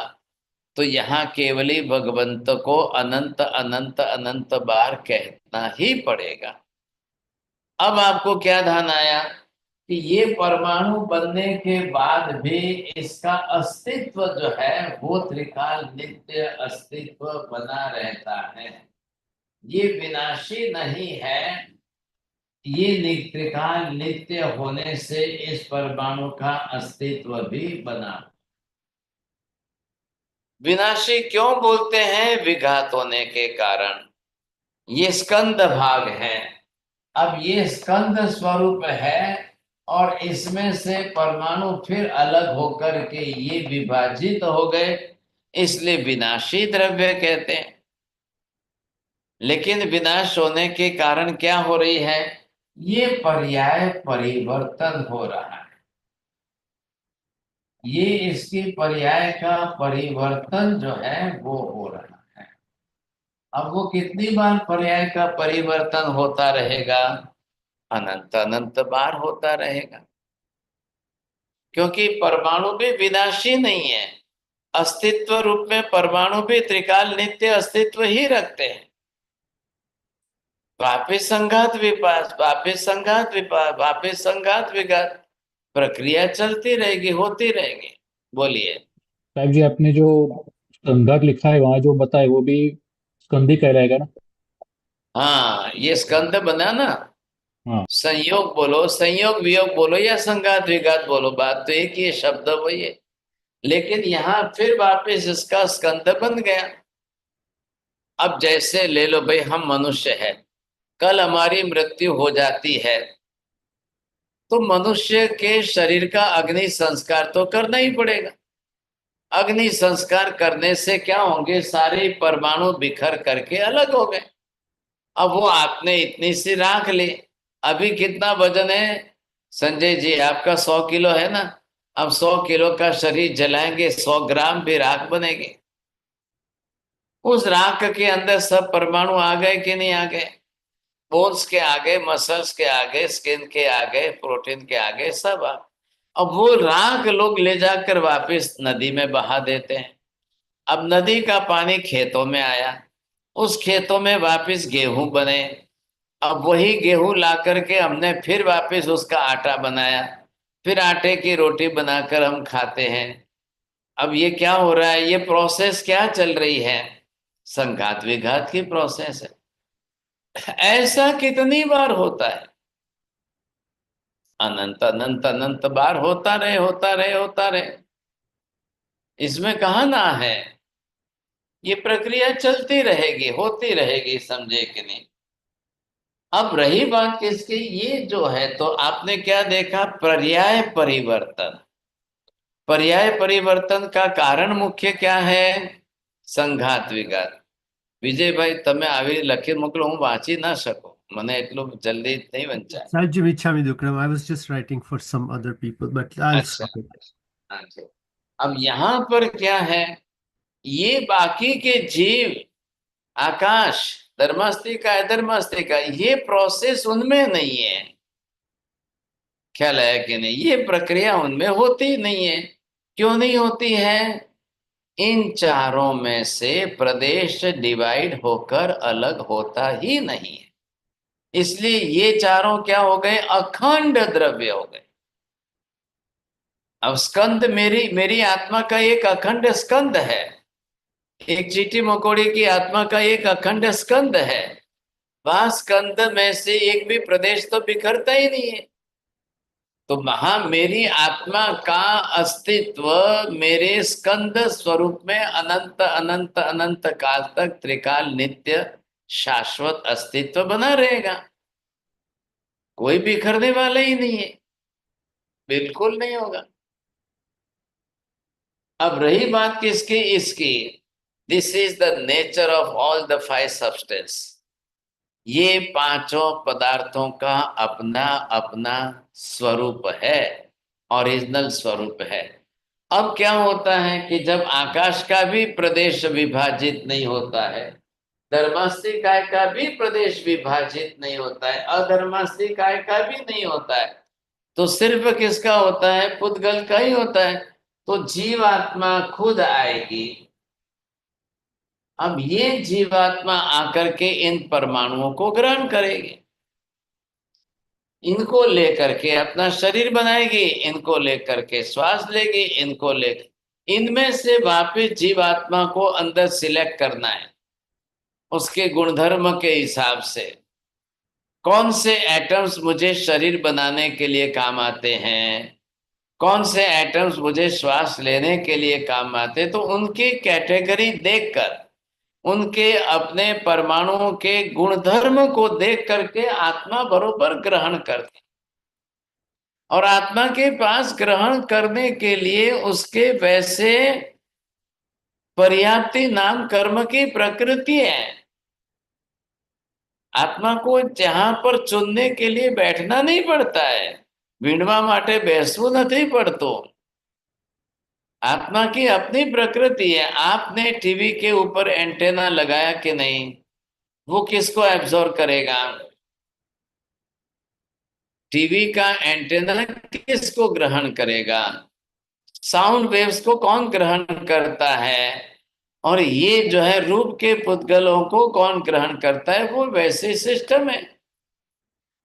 तो यहाँ केवली भगवंत को अनंत अनंत अनंत बार कहना ही पड़ेगा। अब आपको क्या ध्यान आया कि ये परमाणु बनने के बाद भी इसका अस्तित्व जो है वो त्रिकाल नित्य अस्तित्व बना रहता है, ये विनाशी नहीं है। ये त्रिकाल नित्य होने से इस परमाणु का अस्तित्व भी बना। विनाशी क्यों बोलते हैं, विघात होने के कारण। ये स्कंद भाग है, अब ये स्कंद स्वरूप है और इसमें से परमाणु फिर अलग होकर के ये विभाजित हो गए, इसलिए विनाशी द्रव्य कहते हैं। लेकिन विनाश होने के कारण क्या हो रही है, ये पर्याय परिवर्तन हो रहा है, ये इसकी पर्याय का परिवर्तन जो है वो हो रहा है। अब वो कितनी बार पर्याय का परिवर्तन होता रहेगा, अनंत अनंत बार होता रहेगा, क्योंकि परमाणु भी विनाशी नहीं है। अस्तित्व रूप में परमाणु भी त्रिकाल नित्य अस्तित्व ही रखते हैं। वापिस संघात विपास, वापिस संघात विपास, वापिस संघात विघात, प्रक्रिया चलती रहेगी, होती रहेगी। बोलिए। साहब जी, आपने जो संघात लिखा है वहां जो बताए वो भी स्कंदी कहलाएगा ना? हाँ, ये स्कंद बना ना। हाँ। संयोग बोलो, संयोग वियोग बोलो या संघात विघात बोलो, बात तो एक ही है, शब्द वही है। लेकिन यहाँ फिर वापस इसका स्कंद बन गया। अब जैसे ले लो भाई, हम मनुष्य है, कल हमारी मृत्यु हो जाती है तो मनुष्य के शरीर का अग्नि संस्कार तो करना ही पड़ेगा। अग्नि संस्कार करने से क्या होंगे, सारे परमाणु बिखर करके अलग हो गए। अब वो आपने इतनी सी राख ली, अभी कितना वजन है संजय जी आपका, 100 किलो है ना। अब 100 किलो का शरीर जलाएंगे, 100 ग्राम भी राख बनेगी। उस राख के अंदर सब परमाणु आ गए कि नहीं आ गए, बोन्स के आगे, मसल्स के आगे, स्किन के आगे, प्रोटीन के आगे सब। अब वो राख लोग ले जाकर वापस नदी में बहा देते हैं। अब नदी का पानी खेतों में आया, उस खेतों में वापस गेहूं बने। अब वही गेहूं ला करके हमने फिर वापस उसका आटा बनाया, फिर आटे की रोटी बनाकर हम खाते हैं। अब ये क्या हो रहा है, ये प्रोसेस क्या चल रही है? संघात विघात की प्रोसेस है। ऐसा कितनी बार होता है? अनंत अनंत अनंत बार होता रहे, होता रहे, होता रहे। इसमें कहाँ ना है, ये प्रक्रिया चलती रहेगी, होती रहेगी, समझे कि नहीं? अब रही बात किसकी, ये जो है, तो आपने क्या देखा, पर्याय परिवर्तन। पर्याय परिवर्तन का कारण मुख्य क्या है? संघात विघात। વિજયભાઈ તમે આવી લખી મોકલો, હું વાંચી ના શકું, મને એટલું જલ્દી નહીં વંચાય. Sajib Ichhami Dukram, I was just writing for some other people, but I'll अच्छा, stop it. अच्छा। अब यहाँ पर क्या है, ये बाकी के जीव, आकाश, धर्मास्तिका अधर्मास्तिका, ये प्रोसेस उनमें नहीं है। ख्याल है कि नहीं? ये प्रक्रिया उनमें होती नहीं है। क्यों नहीं होती है? इन चारों में से प्रदेश डिवाइड होकर अलग होता ही नहीं है। इसलिए ये चारों क्या हो गए, अखंड द्रव्य हो गए। अब स्कंद मेरी मेरी आत्मा का एक अखंड स्कंद है, एक चींटी मकोड़ी की आत्मा का एक अखंड स्कंद है। वह स्कंद में से एक भी प्रदेश तो बिखरता ही नहीं है। तो मेरी आत्मा का अस्तित्व मेरे स्कंद स्वरूप में अनंत अनंत अनंत काल तक त्रिकाल नित्य शाश्वत अस्तित्व बना रहेगा। कोई बिखरने वाला ही नहीं है, बिल्कुल नहीं होगा। अब रही बात किसकी, इसकी, this is the nature of all the five substance. ये पांचों पदार्थों का अपना अपना स्वरूप है, ओरिजिनल स्वरूप है। अब क्या होता है कि जब आकाश का भी प्रदेश विभाजित नहीं होता है, धर्मास्तिकाय का भी प्रदेश विभाजित नहीं होता है, अधर्मास्तिकाय का भी नहीं होता है, तो सिर्फ किसका होता है, पुद्गल का ही होता है। तो जीवात्मा खुद आएगी। अब ये जीवात्मा आकर के इन परमाणुओं को ग्रहण करेगी, इनको लेकर के अपना शरीर बनाएगी, इनको लेकर के श्वास लेगी, इनको लेकर, इनमें से वापिस जीवात्मा को अंदर सिलेक्ट करना है उसके गुणधर्म के हिसाब से। कौन से एटम्स मुझे शरीर बनाने के लिए काम आते हैं, कौन से एटम्स मुझे श्वास लेने के लिए काम आते, तो उनकी कैटेगरी देखकर, उनके अपने परमाणुओं के गुणधर्म को देख करके आत्मा बरोबर ग्रहण करती। और आत्मा के पास ग्रहण करने के लिए उसके वैसे पर्याप्ति नाम कर्म की प्रकृति है। आत्मा को जहां पर चुनने के लिए बैठना नहीं पड़ता है, वीणवा माटे बेसવું નથી પડતું। आत्मा की अपनी प्रकृति है। आपने टीवी के ऊपर एंटेना लगाया कि नहीं, वो किसको एब्जॉर्ब करेगा? टीवी का एंटेना किसको ग्रहण करेगा? साउंड वेव्स को कौन ग्रहण करता है? और ये जो है रूप के पुद्गलों को कौन ग्रहण करता है? वो वैसे सिस्टम है।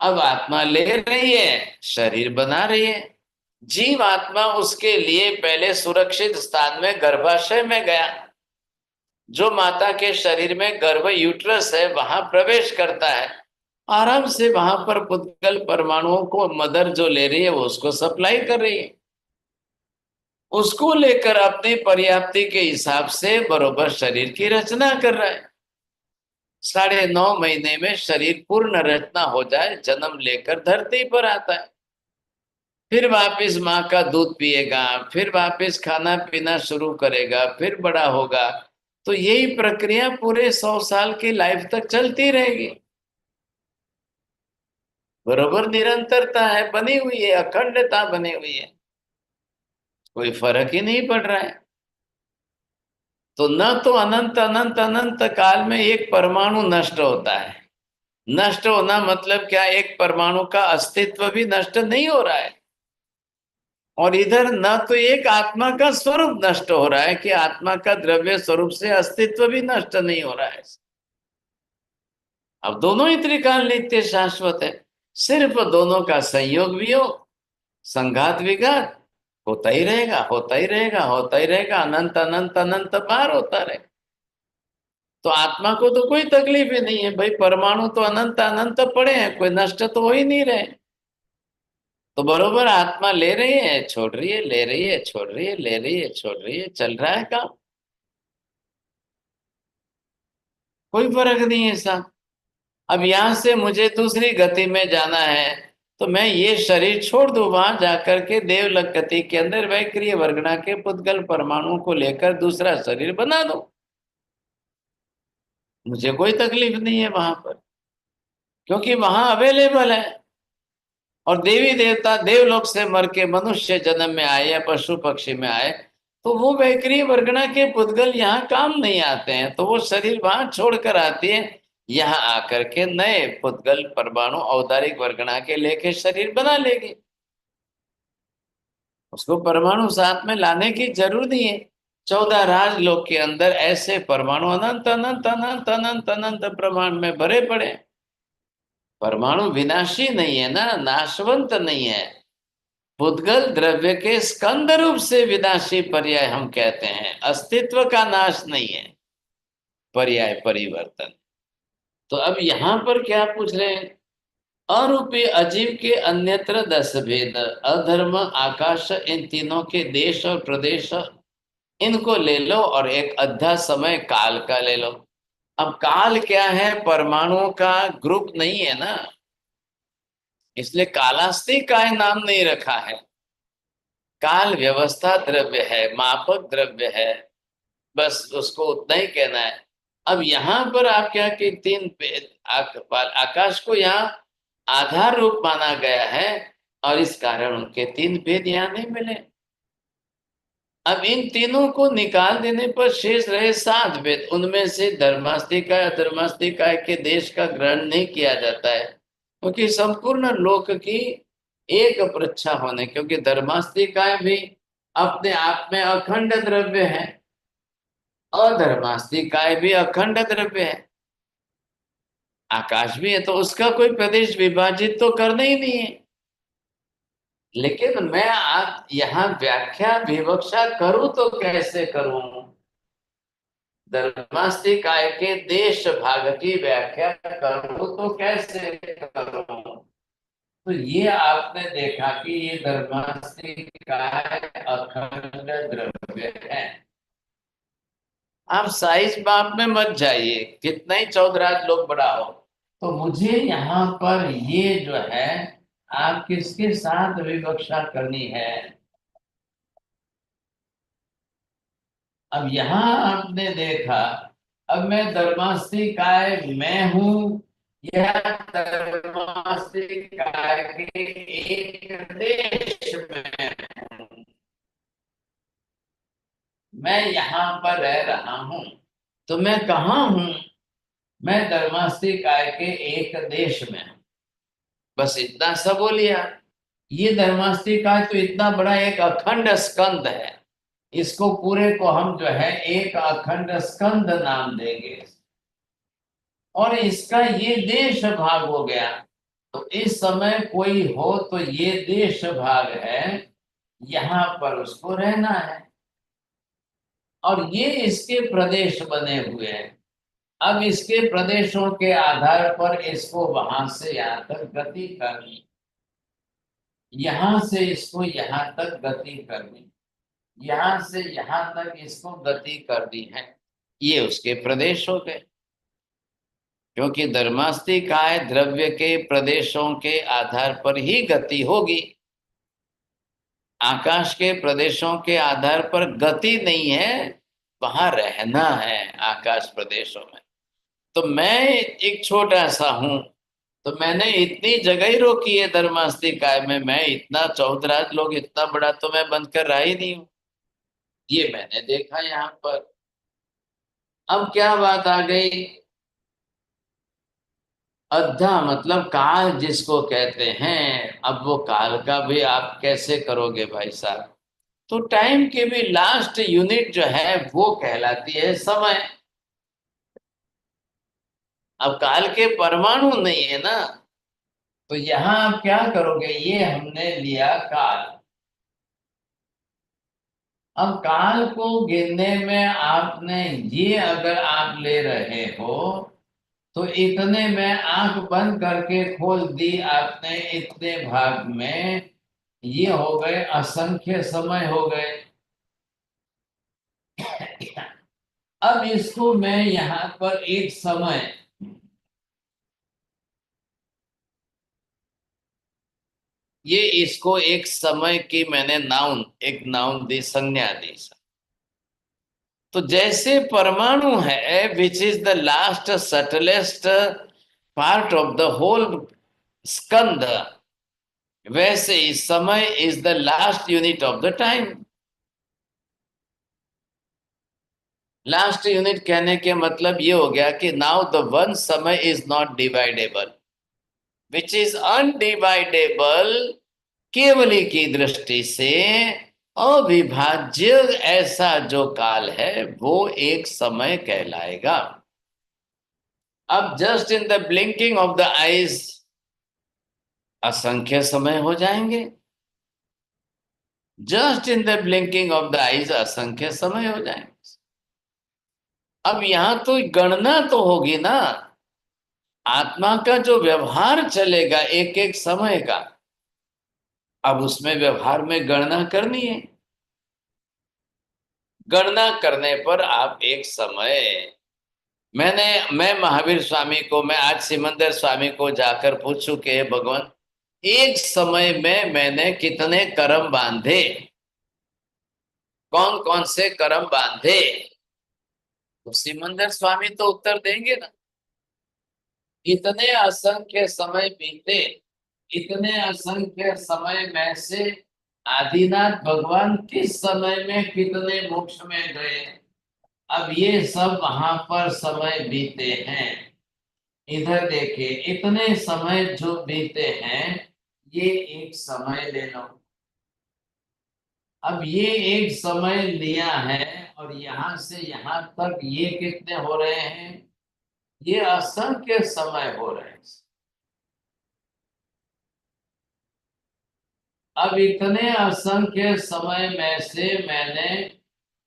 अब आत्मा ले रही है, शरीर बना रही है। जीव आत्मा उसके लिए पहले सुरक्षित स्थान में गर्भाशय में गया, जो माता के शरीर में गर्भ यूट्रस है वहां प्रवेश करता है। आराम से वहां पर पुद्गल परमाणुओं को मदर जो ले रही है वो उसको सप्लाई कर रही है। उसको लेकर अपनी पर्याप्ति के हिसाब से बरोबर शरीर की रचना कर रहा है। 9.5 महीने में शरीर पूर्ण रचना हो जाए, जन्म लेकर धरती पर आता है। फिर वापस माँ का दूध पिएगा, फिर वापस खाना पीना शुरू करेगा, फिर बड़ा होगा। तो यही प्रक्रिया पूरे 100 साल की लाइफ तक चलती रहेगी। बरोबर निरंतरता है, बनी हुई है, अखंडता बनी हुई है, कोई फर्क ही नहीं पड़ रहा है। तो न तो अनंत अनंत अनंत काल में एक परमाणु नष्ट होता है, नष्ट होना मतलब क्या, एक परमाणु का अस्तित्व भी नष्ट नहीं हो रहा है, और इधर न तो एक आत्मा का स्वरूप नष्ट हो रहा है कि आत्मा का द्रव्य स्वरूप से अस्तित्व भी नष्ट नहीं हो रहा है। अब दोनों ही त्रिकाल नित्य शाश्वत है, सिर्फ दोनों का संयोग वियोग, संघात विघात होता ही रहेगा, होता ही रहेगा, होता ही रहेगा, अनंत अनंत अनंत पार होता रहे। तो आत्मा को तो कोई तकलीफ ही नहीं है भाई, परमाणु तो अनंत अनंत पड़े हैं, कोई नष्ट तो हो ही नहीं रहे। तो बरोबर आत्मा ले रही है, छोड़ रही है, ले रही है, छोड़ रही है, ले रही है, छोड़ रही है, चल रहा है काम, कोई फर्क नहीं है साहब। अब यहां से मुझे दूसरी गति में जाना है, तो मैं ये शरीर छोड़ दूं, वहां जाकर के देवलोक गति के अंदर वैक्रिय वर्गणा के पुद्गल परमाणु को लेकर दूसरा शरीर बना दूं, मुझे कोई तकलीफ नहीं है वहां पर, क्योंकि वहां अवेलेबल है। और देवी देवता देवलोक से मर के मनुष्य जन्म में आए या पशु पक्षी में आए, तो वो वैक्रिय वर्गणा के पुद्गल यहाँ काम नहीं आते हैं, तो वो शरीर वहां छोड़कर आती है, यहाँ आकर के नए पुद्गल परमाणु औदारिक वर्गणा के लेके शरीर बना लेगी। उसको परमाणु साथ में लाने की जरूरत नहीं है। 14 राजलोक के अंदर ऐसे परमाणु अनंत अनंत अनंत अनंत अनंत प्रमाण में भरे पड़े हैं। परमाणु विनाशी नहीं है ना, नाशवंत नहीं है। पुद्गल द्रव्य के स्कंद रूप से विनाशी पर्याय हम कहते हैं, अस्तित्व का नाश नहीं है, पर्याय परिवर्तन। तो अब यहां पर क्या पूछ रहे हैं, अरूपी अजीव के अन्यत्र 10 भेद, अधर्म आकाश, इन तीनों के देश और प्रदेश, इनको ले लो, और एक अद्धा समय काल का ले लो। अब काल क्या है, परमाणुओं का ग्रुप नहीं है ना, इसलिए कालास्ति का नाम नहीं रखा है। काल व्यवस्था द्रव्य है, मापक द्रव्य है, बस उसको उतना ही कहना है। अब यहां पर आप क्या कि तीन आकाश को यहाँ आधार रूप माना गया है, और इस कारण उनके तीन भेद यहाँ नहीं मिले। अब इन तीनों को निकाल देने पर शेष रहे 7 भेद, उनमें से धर्मास्तिका अधर्मास्तिका के देश का ग्रहण नहीं किया जाता है, क्योंकि संपूर्ण लोक की एक पृच्छा होने, क्योंकि धर्मास्तिकाएं भी अपने आप में अखंड द्रव्य है, अधर्मास्तिकाएं भी अखंड द्रव्य है, आकाश भी है, तो उसका कोई प्रदेश विभाजित तो करना ही नहीं है। लेकिन मैं आज यहाँ व्याख्या विवक्षा करूं तो कैसे करूं, धर्मास्तिकाय के देश भाग की व्याख्या करूं तो कैसे करूं। तो ये आपने देखा कि ये धर्मास्तिकाय अखंड द्रव्य है। आप साइज बाप में मत जाइए, कितना ही चौधराज लोग बढ़ाओ, तो मुझे यहाँ पर ये जो है आप किसके साथ विवक्षा करनी है। अब यहाँ आपने देखा, अब मैं धर्मास्तिकाय मैं हूं या धर्मास्तिकाय के एक देश में हूं, मैं यहाँ पर रह रहा हूं, तो मैं कहाँ हूं, मैं धर्मास्तिकाय के एक देश में हूं, बस इतना सा बोलिए। ये धर्मास्तिकाय तो इतना बड़ा एक अखंड स्कंद है, इसको पूरे को हम जो है एक अखंड स्कंद नाम देंगे, और इसका ये देश भाग हो गया। तो इस समय कोई हो तो ये देश भाग है, यहाँ पर उसको रहना है, और ये इसके प्रदेश बने हुए हैं। अब इसके प्रदेशों के आधार पर इसको वहां से यहाँ तक गति करनी, यहां से इसको यहाँ तक गति करनी, यहां से यहां तक इसको गति करनी है, ये उसके प्रदेश हो गए। क्योंकि धर्मास्तिकाय द्रव्य के प्रदेशों के आधार पर ही गति होगी, आकाश के प्रदेशों के आधार पर गति नहीं है, वहां रहना है आकाश प्रदेशों में। तो मैं एक छोटा सा हूं, तो मैंने इतनी जगह ही रोकी है धर्मास्तिकाय में, मैं इतना चौधराज लोग इतना बड़ा तो मैं बंद कर रहा ही नहीं हूं, ये मैंने देखा यहाँ पर। अब क्या बात आ गई, अद्धा मतलब काल जिसको कहते हैं। अब वो काल का भी आप कैसे करोगे भाई साहब? तो टाइम की भी लास्ट यूनिट जो है वो कहलाती है समय। अब काल के परमाणु नहीं है ना, तो यहां आप क्या करोगे? ये हमने लिया काल। अब काल को गिनने में आपने ये अगर आप ले रहे हो तो इतने में आंख बंद करके खोल दी आपने, इतने भाग में ये हो गए असंख्य समय हो गए। अब इसको मैं यहां पर एक समय, ये इसको एक समय की मैंने नाउन, एक नाउन दी, संज्ञा दी। तो जैसे परमाणु है which is the last subtlest part of the whole स्कंद, वैसे ही समय is the last unit of the time. Last unit कहने के मतलब ये हो गया कि नाउ द वन समय is not dividable, which is undividable, केवली की दृष्टि से अविभाज्य ऐसा जो काल है वो एक समय कहलाएगा। अब just in the blinking of the eyes असंख्य समय हो जाएंगे। Just in the blinking of the eyes असंख्य समय हो जाएंगे। अब यहां तो गणना तो होगी ना, आत्मा का जो व्यवहार चलेगा एक एक समय का, अब उसमें व्यवहार में गणना करनी है। गणना करने पर आप एक समय, मैं महावीर स्वामी को, मैं आज सिमंदर स्वामी को जाकर पूछूं कि हे भगवान, एक समय में मैंने कितने कर्म बांधे, कौन कौन से कर्म बांधे, तो सिमंदर स्वामी तो उत्तर देंगे ना। इतने असंख्य समय बीते, इतने असंख्य समय में से आदिनाथ भगवान किस समय में कितने मोक्ष में गए, अब ये सब वहां पर समय बीते हैं। इधर देखिए, इतने समय जो बीते हैं ये एक समय ले लो। अब ये एक समय लिया है और यहां से यहां तक ये कितने हो रहे हैं? ये असंख्य समय हो रहे हैं। अब इतने असंख्य समय में से मैंने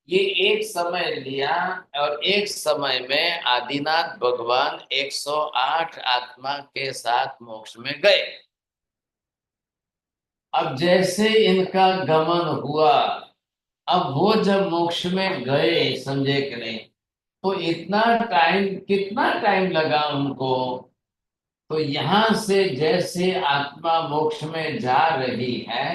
ये एक समय लिया और एक समय में आदिनाथ भगवान 108 आत्मा के साथ मोक्ष में गए। अब जैसे इनका गमन हुआ, अब वो जब मोक्ष में गए, समझे कि नहीं, तो इतना टाइम, कितना टाइम लगा उनको? तो यहां से जैसे आत्मा मोक्ष में जा रही है,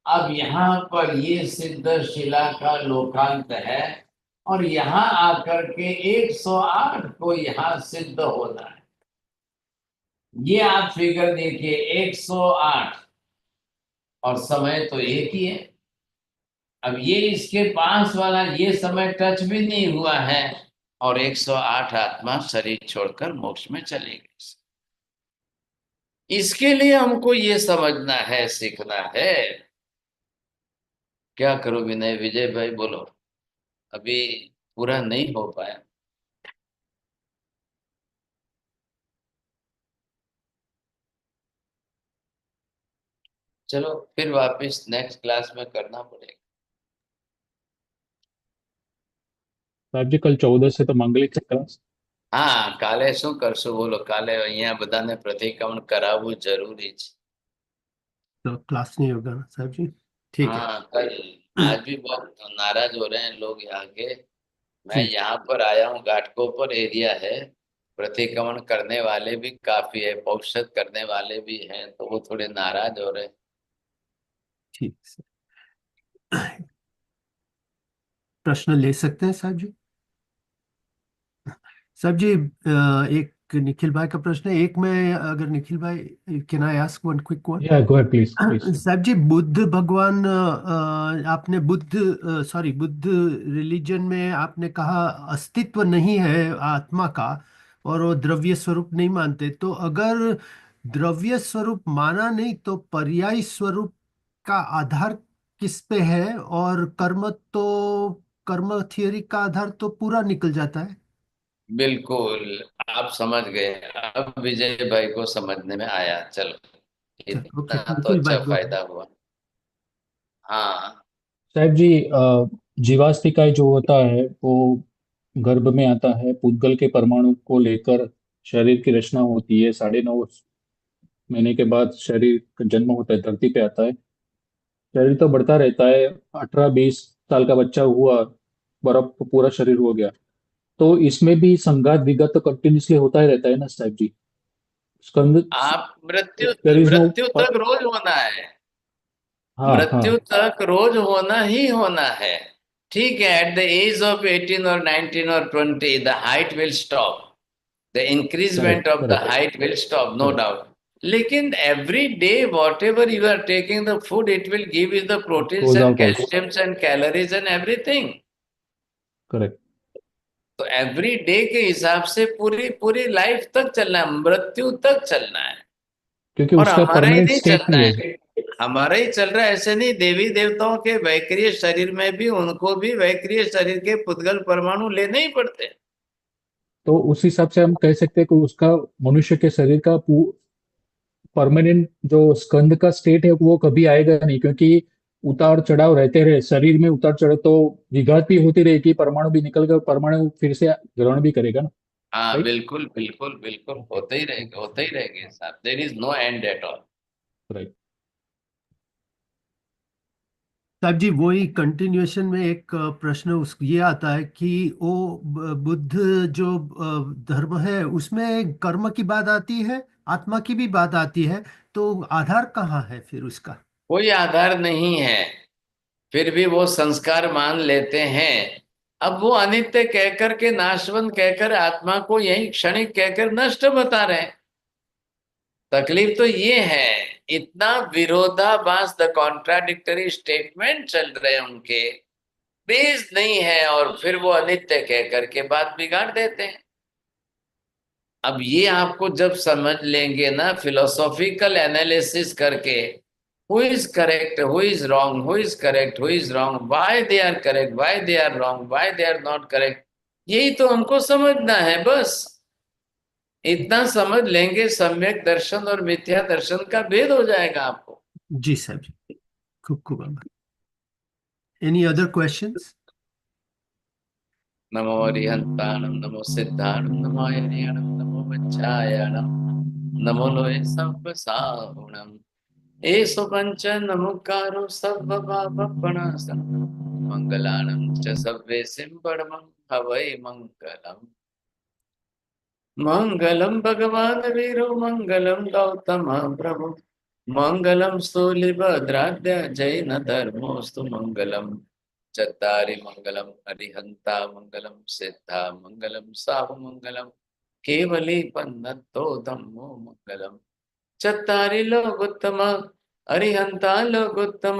अब यहाँ पर ये सिद्ध शिला का लोकांत है और यहाँ आकर के 108 को यहाँ सिद्ध होना है। ये आप फिगर देखिए, 108 और समय तो एक ही है। अब ये इसके पास वाला ये समय टच भी नहीं हुआ है और 108 आत्मा शरीर छोड़कर मोक्ष में चली गई। इसके लिए हमको ये समझना है, सीखना है। क्या करो विनय, विजय भाई बोलो, अभी पूरा नहीं हो पाया। चलो फिर वापस नेक्स्ट क्लास में करना पड़ेगा। साहब जी कल 14 से तो मांगलिक क्लास। હા, કાલે શું કરશું બોલો? કાલે અહીંયા બધાને પ્રતિક્રમણ કરાવવું જરૂરી છે। तो क्लास नहीं होगा ना साहब जी? ठीक है। हाँ, कल आज भी बहुत नाराज हो रहे हैं लोग यहाँ के। मैं जी यहाँ पर आया हूँ, घाटकोपर एरिया है, प्रतिक्रमण करने वाले भी काफी है, पौषध करने वाले भी हैं, तो वो थोड़े नाराज हो रहे हैं। ठीक है। प्रश्न ले सकते हैं साहब जी? साहब जी एक निखिल भाई का प्रश्न है, एक मैं, अगर निखिल भाई, can I ask one quick one? या गो अहेड प्लीज प्लीज। साहब जी, बुद्ध भगवान, आपने बुद्ध रिलीजन में आपने कहा अस्तित्व नहीं है आत्मा का, और वो द्रव्य स्वरूप नहीं मानते। तो अगर द्रव्य स्वरूप माना नहीं तो पर्यायी स्वरूप का आधार किस पे है? और कर्म थियरी का आधार तो पूरा निकल जाता है। बिल्कुल, आप समझ गए। अब विजय भाई को समझने में आया। चलो, ओके, इतना तो बिल्कुल अच्छा बात गो फायदा हुआ। हाँ। साहब जी, जीवास्तिकाय जो होता है वो गर्भ में आता है, पुद्गल के परमाणु को लेकर शरीर की रचना होती है। 9.5 महीने के बाद शरीर का जन्म होता है, धरती पे आता है। शरीर तो बढ़ता रहता है, 18-20 साल का बच्चा हुआ, बर्फ पूरा शरीर हो गया। तो इसमें भी संघात विघात तो कंटिन्यूसली होता ही रहता है ना साहब जी? स्कंद, आप मृत्यु देयर इज नो। मृत्यु तक रोज होना है। हाँ हाँ। मृत्यु तक रोज होना ही होना है। ठीक है, एट द एज ऑफ 18 और 19 और 20 the height will stop, the increasement correct of the correct height will stop, no correct doubt. लेकिन every day whatever you are taking the food, it will give you the proteins goes and out also. Calciums and calories and everything. Correct. तो every day के हिसाब से पूरी पूरी life तक चलना है, मृत्यु तक चलना है। क्योंकि और उसका हमारा ही परमानेंट नहीं स्टेट चलना नहीं है। है, हमारा ही चल रहा है ऐसे नहीं। देवी देवताओं के वैक्रिय शरीर में भी उनको भी वैक्रिय शरीर के पुद्गल परमाणु लेने ही पड़ते हैं। तो उस हिसाब से हम कह सकते हैं कि उसका, मनुष्य के शरीर का परमानेंट जो स्कंद का स्टेट है वो कभी आएगा नहीं, क्योंकि उतार चढ़ाव रहते रहे शरीर में। उतार चढ़ाव तो विघात भी होती रहेगी, परमाणु भी निकल गए, परमाणु फिर से ग्रहण भी करेगा ना। हाँ, राइट। बिल्कुल बिल्कुल बिल्कुल, ओके होते ही रहेंगे, ओके। होते ही रहेंगे साहब। There is no end at all. Right. साहब जी, वही कंटिन्यूएशन में एक प्रश्न उस ये आता है कि वो बुद्ध जो धर्म है उसमें कर्म की बात आती है, आत्मा की भी बात आती है, तो आधार कहाँ है फिर उसका? कोई आधार नहीं है, फिर भी वो संस्कार मान लेते हैं। अब वो अनित्य कहकर के, नाशवंत कहकर, आत्मा को यही क्षणिक कहकर नष्ट बता रहे हैं। तकलीफ तो ये है, इतना विरोधाभास, द कॉन्ट्राडिक्टरी स्टेटमेंट चल रहे हैं उनके, बेस नहीं है, और फिर वो अनित्य कह करके बात बिगाड़ देते हैं। अब ये आपको जब समझ लेंगे ना, फिलोसॉफिकल एनालिसिस करके, who is correct, who is wrong, who is correct, who is wrong, why they are correct, why they are wrong, why they are not correct, यही तो हमको समझना है बस। इतना समझ लेंगे, सम्यक दर्शन और मिथ्या दर्शन का भेद हो जाएगा आपको। जी साहब जी, खूब खूब आभार। Any other questions? नमो अरिहंताणं, नमो सिद्धाणं, नमो अयनियाणं, नमो वच्छायाणं, नमो लोये सर्वसाहुणं, एषु पंच नमुकारो सर्वपापप्रणाशनं, मंगलानं च सर्वेसिं परमं हवै मंगलम्। मंगलम भगवान वीरो, मंगलम गौतम प्रभु, मंगलम स्थूलिभद्राद्य जैन धर्मोस्तु, मंगलम चत्तारि मंगलम अरिहंता, मंगलम सिद्धा, मंगलम साहु, मंगलम केवली पन्नतो धम्मो, मंगलम चत्तारि लोकोत्तम, अरिहंता लोकोत्तम,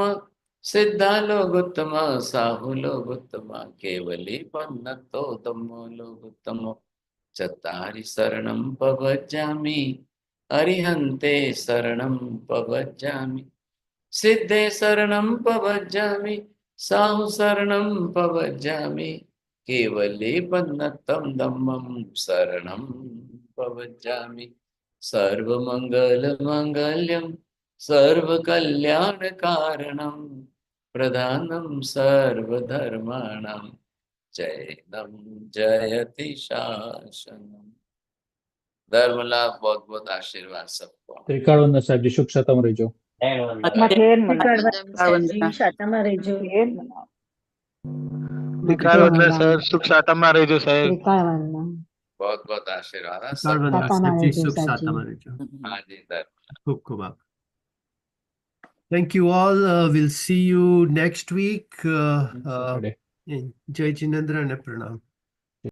सिद्धा लोकोत्तम, साहु लोकोत्तम, केवली पन्नतो धम्मो लोकोत्तम, चत्तारि शरणं पवज्जामि, अरिहन्ते शरणं पवज्जामि, सिद्धे शरणं पवज्जामि, साहु शरणं पवज्जामि, केवले पन्नतं धम्मं शरणं पवज्जामि। सर्वमङ्गलमाङ्गल्यं सर्वकल्याणकारणं, प्रधानं सर्वधर्माणां, जैनम जयति शासनम। धर्म लाभ, बहुत बहुत आशीर्वाद सबको। त्रिकाल साहब जी, शुभ शतम रहिजो। શાતામાં રહેજો. त्रिकाल वंदन सर, सुख शातम રહેજો સાહેબ। बहुत बहुत आशीर्वाद, हाँ, काल सबको। वंदना साहब जी, सुख साता जो। हाँ जी, धर्म। खूब खूब आभार। Thank you all. We'll see you next week. Saturday. Jai Jinendra and Pranam.